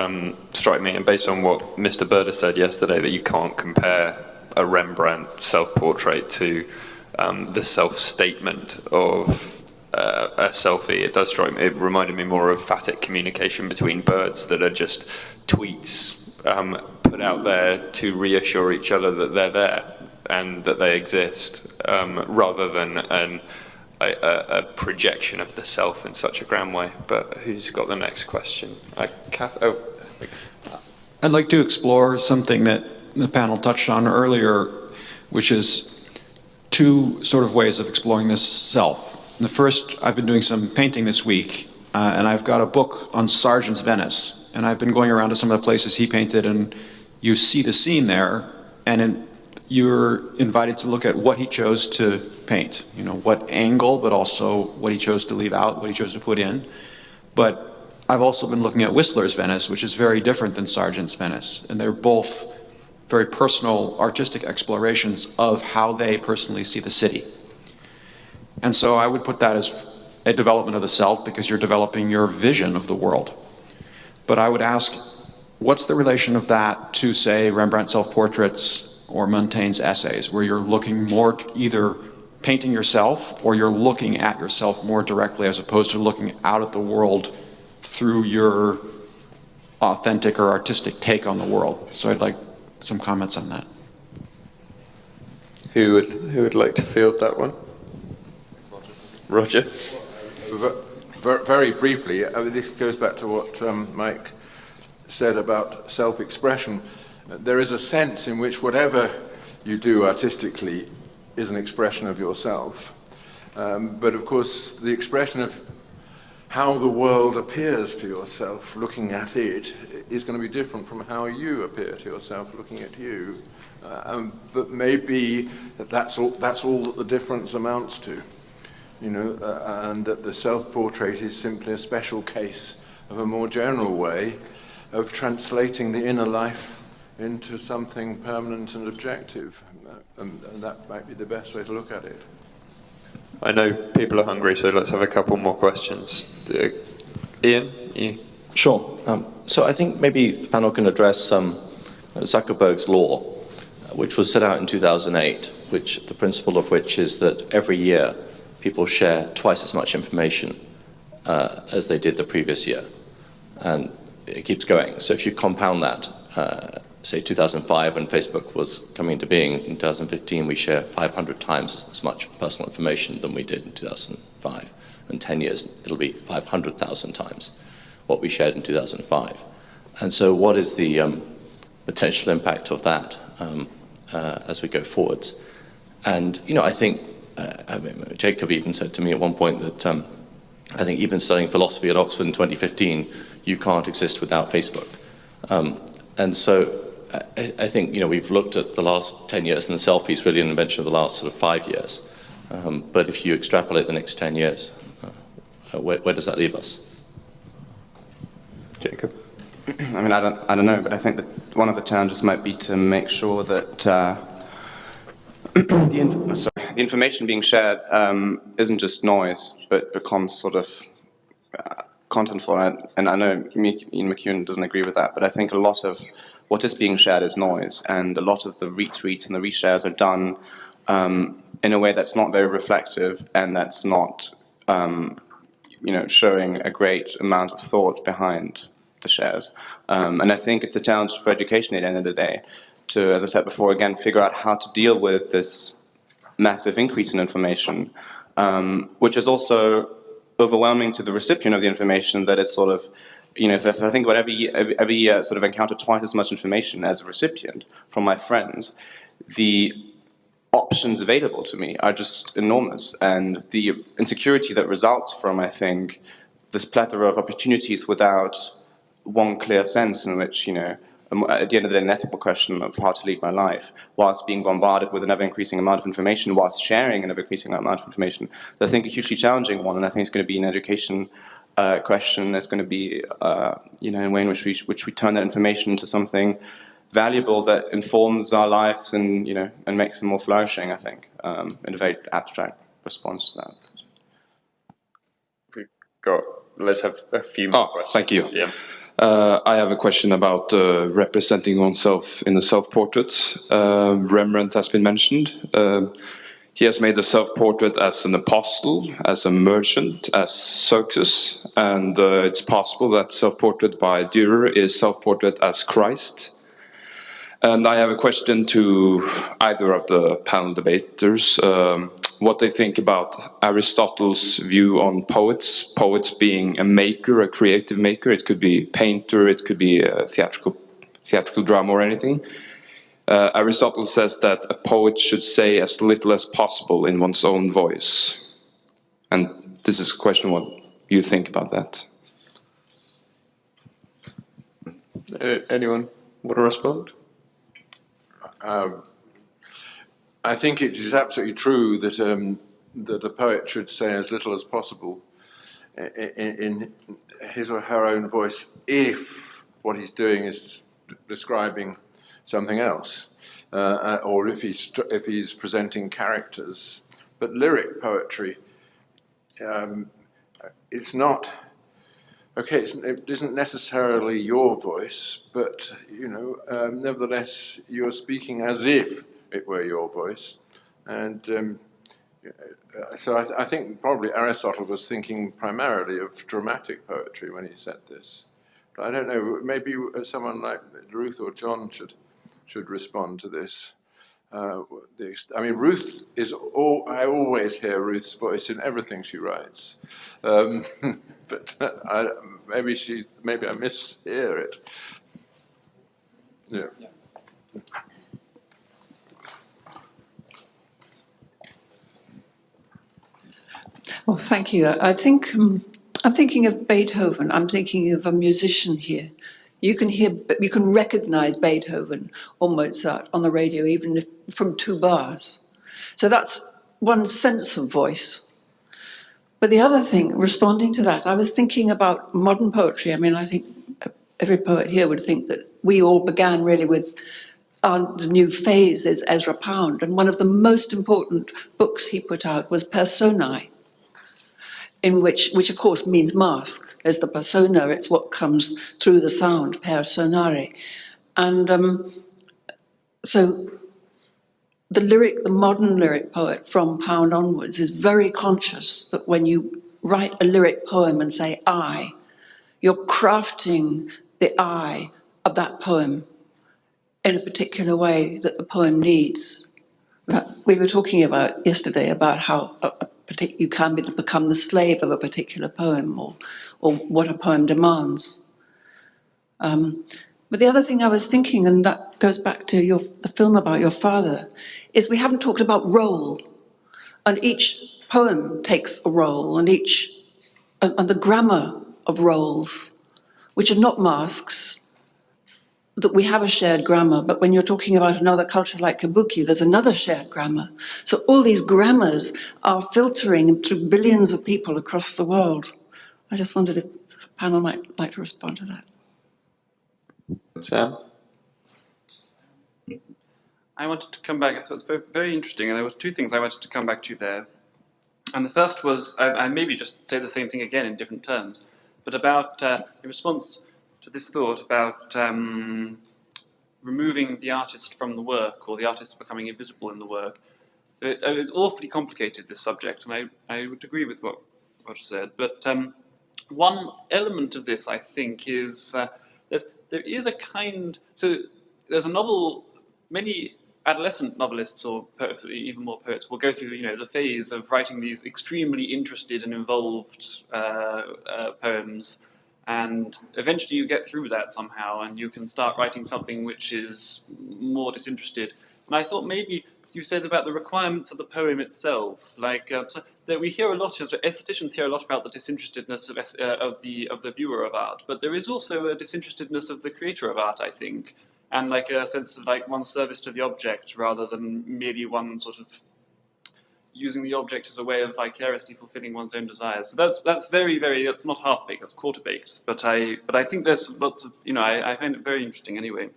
strike me, and based on what Mr. Berder said yesterday, that you can't compare a Rembrandt self-portrait to the self-statement of a selfie. It does strike me, it reminded me more of phatic communication between birds that are just tweets put out there to reassure each other that they're there and that they exist, rather than a projection of the self in such a grand way. But who's got the next question? I'd like to explore something that the panel touched on earlier, which is two sort of ways of exploring this self. The first, I've been doing some painting this week, and I've got a book on Sargent's Venice, and I've been going around to some of the places he painted, and you see the scene there, and you're invited to look at what he chose to paint, what angle, but also what he chose to leave out, what he chose to put in. But I've also been looking at Whistler's Venice, which is very different than Sargent's Venice, and they're both very personal artistic explorations of how they personally see the city. And so I would put that as a development of the self, because you're developing your vision of the world. But I would ask, what's the relation of that to, say, Rembrandt self-portraits or Montaigne's essays, where you're looking more either painting yourself or you're looking at yourself more directly, as opposed to looking out at the world through your authentic or artistic take on the world? So I'd like some comments on that. Who would like to field that one? Roger? Very briefly, this goes back to what Mike said about self-expression. There is a sense in which whatever you do artistically is an expression of yourself. But of course, the expression of how the world appears to yourself looking at it is going to be different from how you appear to yourself looking at you. But maybe that's all that the difference amounts to. And that the self-portrait is simply a special case of a more general way of translating the inner life into something permanent and objective. And that might be the best way to look at it. I know people are hungry, so let's have a couple more questions. Ian, you? Sure. So I think maybe the panel can address Zuckerberg's law, which was set out in 2008, which the principle of which is that every year people share twice as much information as they did the previous year. And it keeps going. So if you compound that, say 2005, when Facebook was coming into being, in 2015 we share 500 times as much personal information than we did in 2005. In 10 years it'll be 500,000 times what we shared in 2005. And so what is the potential impact of that as we go forwards? And I think Jacob even said to me at one point that I think even studying philosophy at Oxford in 2015, you can't exist without Facebook. And so I think we've looked at the last 10 years, and the selfie is really an invention of the last sort of 5 years. But if you extrapolate the next 10 years, where does that leave us? Jacob? I mean, I don't know, but I think that one of the challenges might be to make sure that the information being shared isn't just noise, but becomes sort of contentful. And I know Ian McEwen doesn't agree with that, but I think a lot of what is being shared is noise, and a lot of the retweets and the reshares are done in a way that's not very reflective, and that's not showing a great amount of thought behind the shares. And I think it's a challenge for education at the end of the day to, as I said before, again, figure out how to deal with this massive increase in information, which is also overwhelming to the recipient of the information, that it's sort of, if I think about every year sort of encounter twice as much information as a recipient from my friends, the options available to me are just enormous. And the insecurity that results from, I think, this plethora of opportunities without one clear sense in which, at the end of the day, an ethical question of how to lead my life, whilst being bombarded with an ever-increasing amount of information, whilst sharing an ever-increasing amount of information. I think a hugely challenging one, and I think it's going to be an education question. There's going to be, you know, a way in which we turn that information into something valuable that informs our lives and, you know, and makes them more flourishing, I think, in a very abstract response to that. Let's have a few more questions. Thank you. Yeah. I have a question about representing oneself in a self-portrait. Rembrandt has been mentioned. He has made a self-portrait as an apostle, as a merchant, as circus, and it's possible that self-portrait by Dürer is self-portrait as Christ. And I have a question to either of the panel debaters, what they think about Aristotle's view on poets, poets being a maker, a creative maker. It could be painter, it could be a theatrical drama or anything. Aristotle says that a poet should say as little as possible in one's own voice. And this is a question what you think about that. Anyone want to respond? I think it is absolutely true that that a poet should say as little as possible in his or her own voice, if what he's doing is describing something else, or if he's presenting characters. But lyric poetry, it's not. Okay, it isn't necessarily your voice, but, you know, nevertheless, you're speaking as if it were your voice. And so I think probably Aristotle was thinking primarily of dramatic poetry when he said this. But I don't know, maybe someone like Ruth or John should respond to this. I mean, Ruth is I always hear Ruth's voice in everything she writes, but maybe I mishear it. Yeah. Well, thank you. I think I'm thinking of Beethoven. I'm thinking of a musician here. You can recognize Beethoven or Mozart on the radio, even if from 2 bars. So that's one sense of voice. But the other thing, responding to that, I was thinking about modern poetry. I mean, I think every poet here would think that we all began really with the new phase is Ezra Pound. And one of the most important books he put out was Personae, in which of course means mask, as the persona, it's what comes through the sound, personare. And so the modern lyric poet from Pound onwards is very conscious that when you write a lyric poem and say I, you're crafting the I of that poem in a particular way that the poem needs. We were talking about yesterday about how you can become the slave of a particular poem or what a poem demands. But the other thing I was thinking, and that goes back to the film about your father, is we haven't talked about role. And each poem takes a role, and the grammar of roles, which are not masks, that we have a shared grammar, but when you're talking about another culture like Kabuki, there's another shared grammar. So all these grammars are filtering through billions of people across the world. I just wondered if the panel might like to respond to that. Sam? I wanted to come back, I thought it was very, very interesting, and there was 2 things I wanted to come back to there. And the first was, I maybe just say the same thing again in different terms, but about, in response to this thought about removing the artist from the work, or the artist becoming invisible in the work. So it's awfully complicated, this subject, and I would agree with what Roger said. But one element of this, I think, is there is a kind... So there's a novel, many adolescent novelists, or even more poets, will go through the phase of writing these extremely interested and involved poems, and eventually you get through that somehow and you can start writing something which is more disinterested. And I thought maybe you said about the requirements of the poem itself, like so that we hear a lot, aestheticians hear a lot about the disinterestedness of the viewer of art, but there is also a disinterestedness of the creator of art, I think, and like a sense of like one's service to the object rather than merely one sort of using the object as a way of vicariously fulfilling one's own desires. So that's very, very, that's not half-baked, that's quarter-baked. But I think there's lots of, I find it very interesting anyway.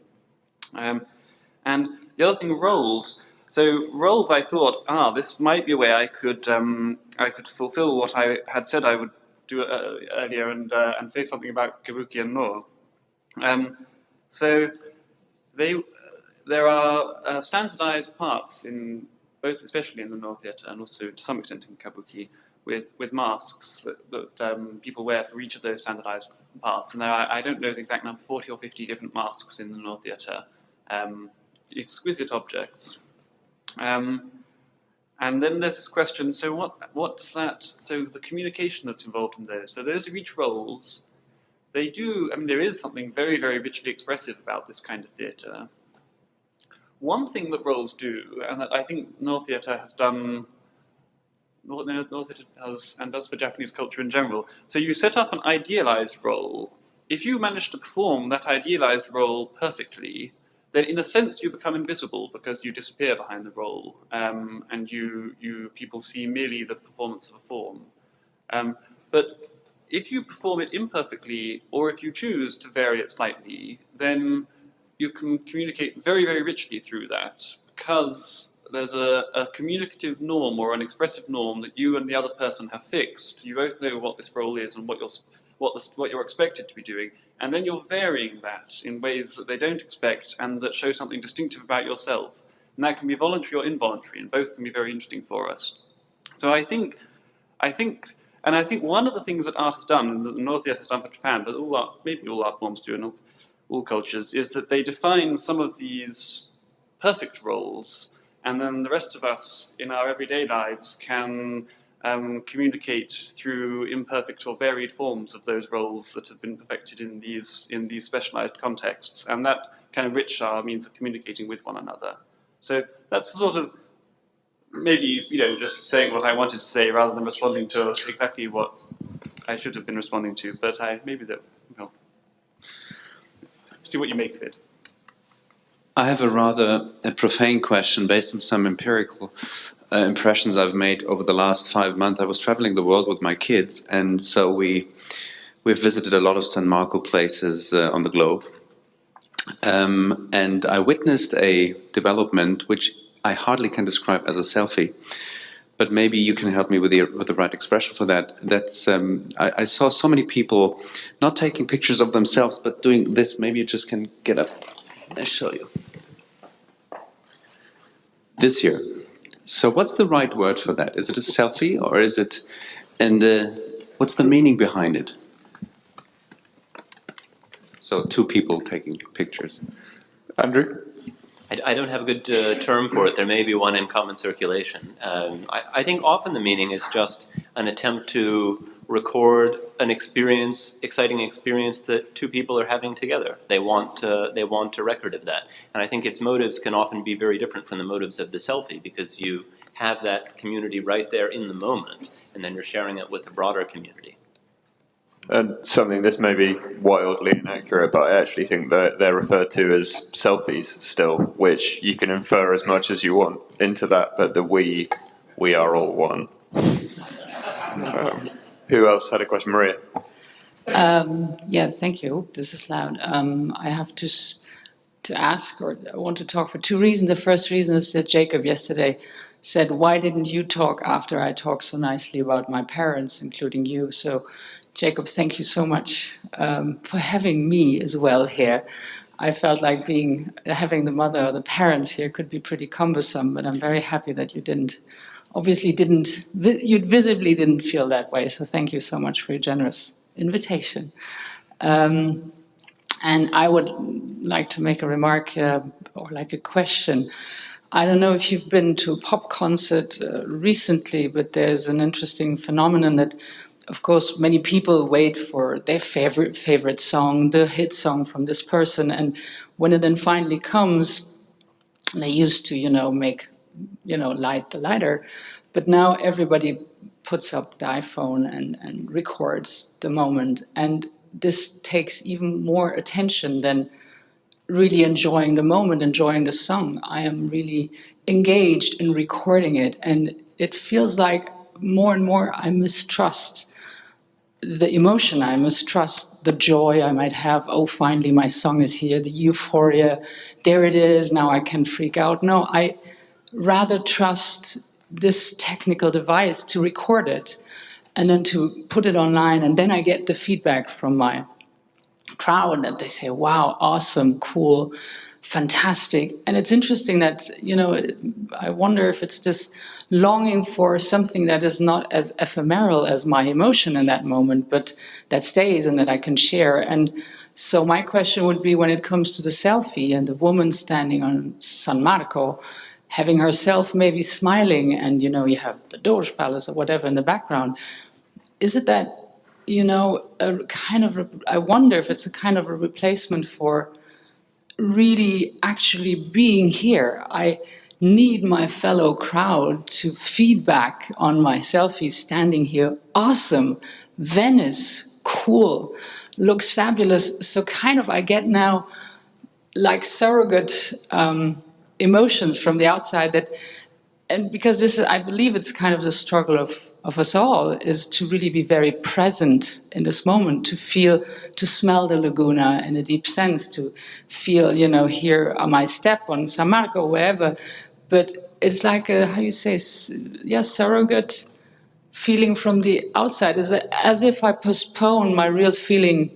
And the other thing, roles. So roles, I thought, this might be a way I could fulfill what I had said I would do earlier and say something about kabuki and no. So there are standardized parts in both, especially in the Noh theatre and also to some extent in kabuki, with masks that people wear for each of those standardized parts. And there are, I don't know the exact number, 40 or 50 different masks in the Noh theatre, exquisite objects. And then there's this question, so what's that, so the communication that's involved in those. So those are each roles. They do, there is something very, very richly expressive about this kind of theatre. One thing that roles do, and that I think Noh theatre has done, Noh theatre has, and does for Japanese culture in general, so you set up an idealized role. If you manage to perform that idealized role perfectly, then in a sense you become invisible because you disappear behind the role, and people see merely the performance of a form. But if you perform it imperfectly, or if you choose to vary it slightly, then you can communicate very, very richly through that, because there's a communicative norm or an expressive norm that you and the other person have fixed. You both know what this role is and what you're expected to be doing, and then you're varying that in ways that they don't expect and that show something distinctive about yourself. And that can be voluntary or involuntary, and both can be very interesting for us. So I think one of the things that art has done, that the Noh theatre has done for Japan, but maybe all art forms do in all cultures, is that they define some of these perfect roles, and then the rest of us in our everyday lives can communicate through imperfect or varied forms of those roles that have been perfected in these specialized contexts, and that can enrich our means of communicating with one another. So that's sort of maybe just saying what I wanted to say rather than responding to exactly what I should have been responding to, but see what you make of it. I have a rather profane question based on some empirical impressions I've made over the last 5 months. I was traveling the world with my kids, and so we've visited a lot of San Marco places on the globe. And I witnessed a development which I hardly can describe as a selfie, but maybe you can help me with the right expression for that. That's I saw so many people not taking pictures of themselves, but doing this. Maybe you just can get up. I'll show you. This here. So what's the right word for that? Is it a selfie, or is it, and what's the meaning behind it? So 2 people taking pictures. Andrew? I don't have a good term for it. There may be one in common circulation. I think often the meaning is just an attempt to record an experience, exciting experience that 2 people are having together. They want a record of that. And I think its motives can often be very different from the motives of the selfie, because you have that community right there in the moment, and then you're sharing it with a broader community. And something, this may be wildly inaccurate, but I actually think that they're referred to as selfies still, which you can infer as much as you want into that, but that we are all one. Who else had a question? Maria? Yeah, thank you. This is loud. I have to ask, or I want to talk for 2 reasons. The first reason is that Jacob yesterday said, why didn't you talk after I talked so nicely about my parents, including you? So, Jacob, thank you so much for having me as well here. I felt like having the mother or the parents here could be pretty cumbersome, but I'm very happy that you didn't. Obviously you visibly didn't feel that way, so thank you so much for your generous invitation. And I would like to make a remark or like a question. I don't know if you've been to a pop concert recently, but there's an interesting phenomenon that, of course, many people wait for their favorite song, the hit song from this person, and when it then finally comes, they used to, make, light the lighter, but now everybody puts up the iPhone and records the moment. And this takes even more attention than really enjoying the moment, enjoying the song. I am really engaged in recording it, and it feels like more and more I mistrust the emotion, I mistrust the joy I might have. Oh, finally my song is here, the euphoria, there it is, now I can freak out. No, I rather trust this technical device to record it and then to put it online, and then I get the feedback from my crowd that they say, wow, awesome, cool, fantastic. And it's interesting that, you know, I wonder if it's this longing for something that is not as ephemeral as my emotion in that moment, but that stays and that I can share. And so my question would be, when it comes to the selfie and the woman standing on San Marco, having herself maybe smiling, and, you know, you have the Doge Palace or whatever in the background, is it that, you know, a kind of, I wonder if it's a kind of a replacement for really actually being here. I need my fellow crowd to feedback on my selfie standing here. Awesome, Venice, cool, looks fabulous. So kind of I get now like surrogate emotions from the outside that, and because this is, I believe it's kind of the struggle of us all, is to really be very present in this moment, to feel, to smell the laguna in a deep sense, to feel, you know, here on my step on San Marco, wherever. But it's like a, how you say, surrogate feeling from the outside. It's as if I postpone my real feeling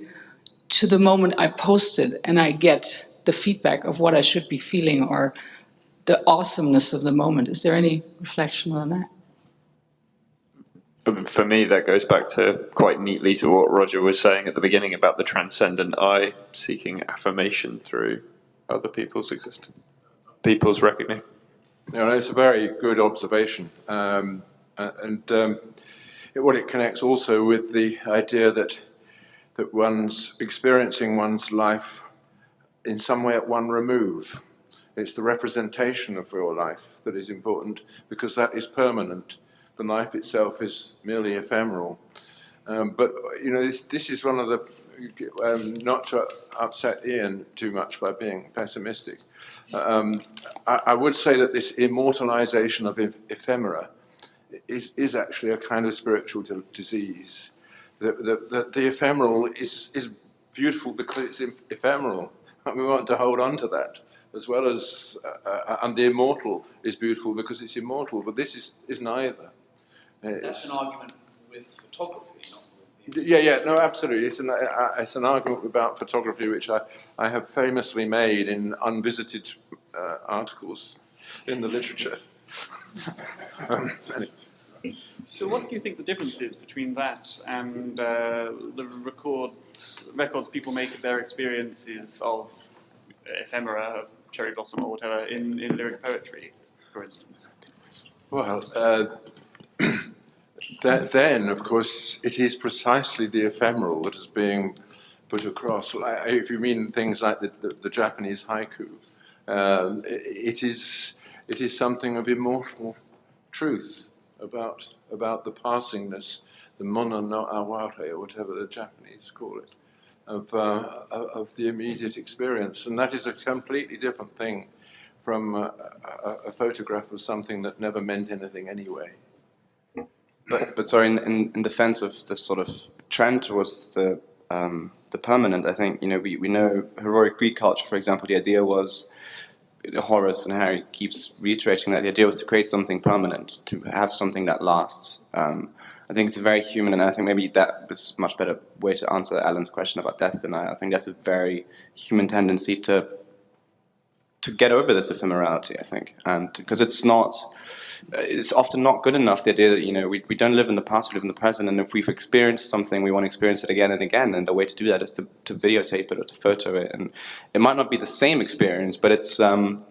to the moment I post it and I get the feedback of what I should be feeling or the awesomeness of the moment. Is there any reflection on that? For me, that goes back to quite neatly to what Roger was saying at the beginning about the transcendent I seeking affirmation through other people's existence, people's recognition. You know, it's a very good observation. What it connects also with the idea that one's experiencing one's life in some way at one remove. It's the representation of your life that is important, because that is permanent. The life itself is merely ephemeral. But, you know, this is one of the, not to upset Ian too much by being pessimistic, I would say that this immortalization of ephemera is actually a kind of spiritual disease. The ephemeral is beautiful because it's ephemeral, and we want to hold on to that, as well as, and the immortal is beautiful because it's immortal, but this is neither. That's an argument with photography, not with the... Yeah, no, absolutely. It's an argument about photography which I have famously made in unvisited articles in the literature. So what do you think the difference is between that and the records people make of their experiences of ephemera, cherry blossom or whatever, in lyric poetry, for instance? Well, then, of course, it is precisely the ephemeral that is being put across. If you mean things like the Japanese haiku, it is something of immortal truth about the passingness, the mono no aware, or whatever the Japanese call it, of the immediate experience. And that is a completely different thing from a photograph of something that never meant anything anyway. But sorry, in defense of this sort of trend towards the permanent, I think, you know, we know heroic Greek culture, for example, the idea was, Horace and Harry keeps reiterating that the idea was to create something permanent, to have something that lasts. I think it's very human, and I think maybe that is a much better way to answer Alan's question about death denial. I think that's a very human tendency to get over this ephemerality, I think, and because it's often not good enough, the idea that, you know, we don't live in the past, we live in the present, and if we've experienced something, we want to experience it again and again, and the way to do that is to videotape it or to photo it, and it might not be the same experience, but it's some,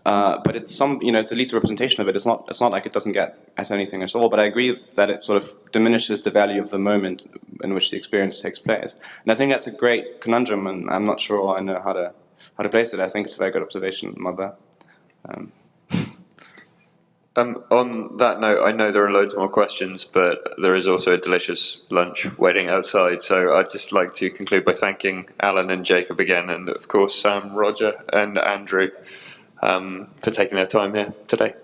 you know, it's at least a representation of it. It's not like it doesn't get at anything at all, but I agree that it sort of diminishes the value of the moment in which the experience takes place, and I think that's a great conundrum, and I'm not sure I know how to place it. I think it's a very good observation, Mother. On that note, I know there are loads more questions, but there is also a delicious lunch waiting outside. So I'd just like to conclude by thanking Alan and Jacob again, and of course Sam, Roger, and Andrew for taking their time here today.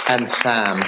And Sam.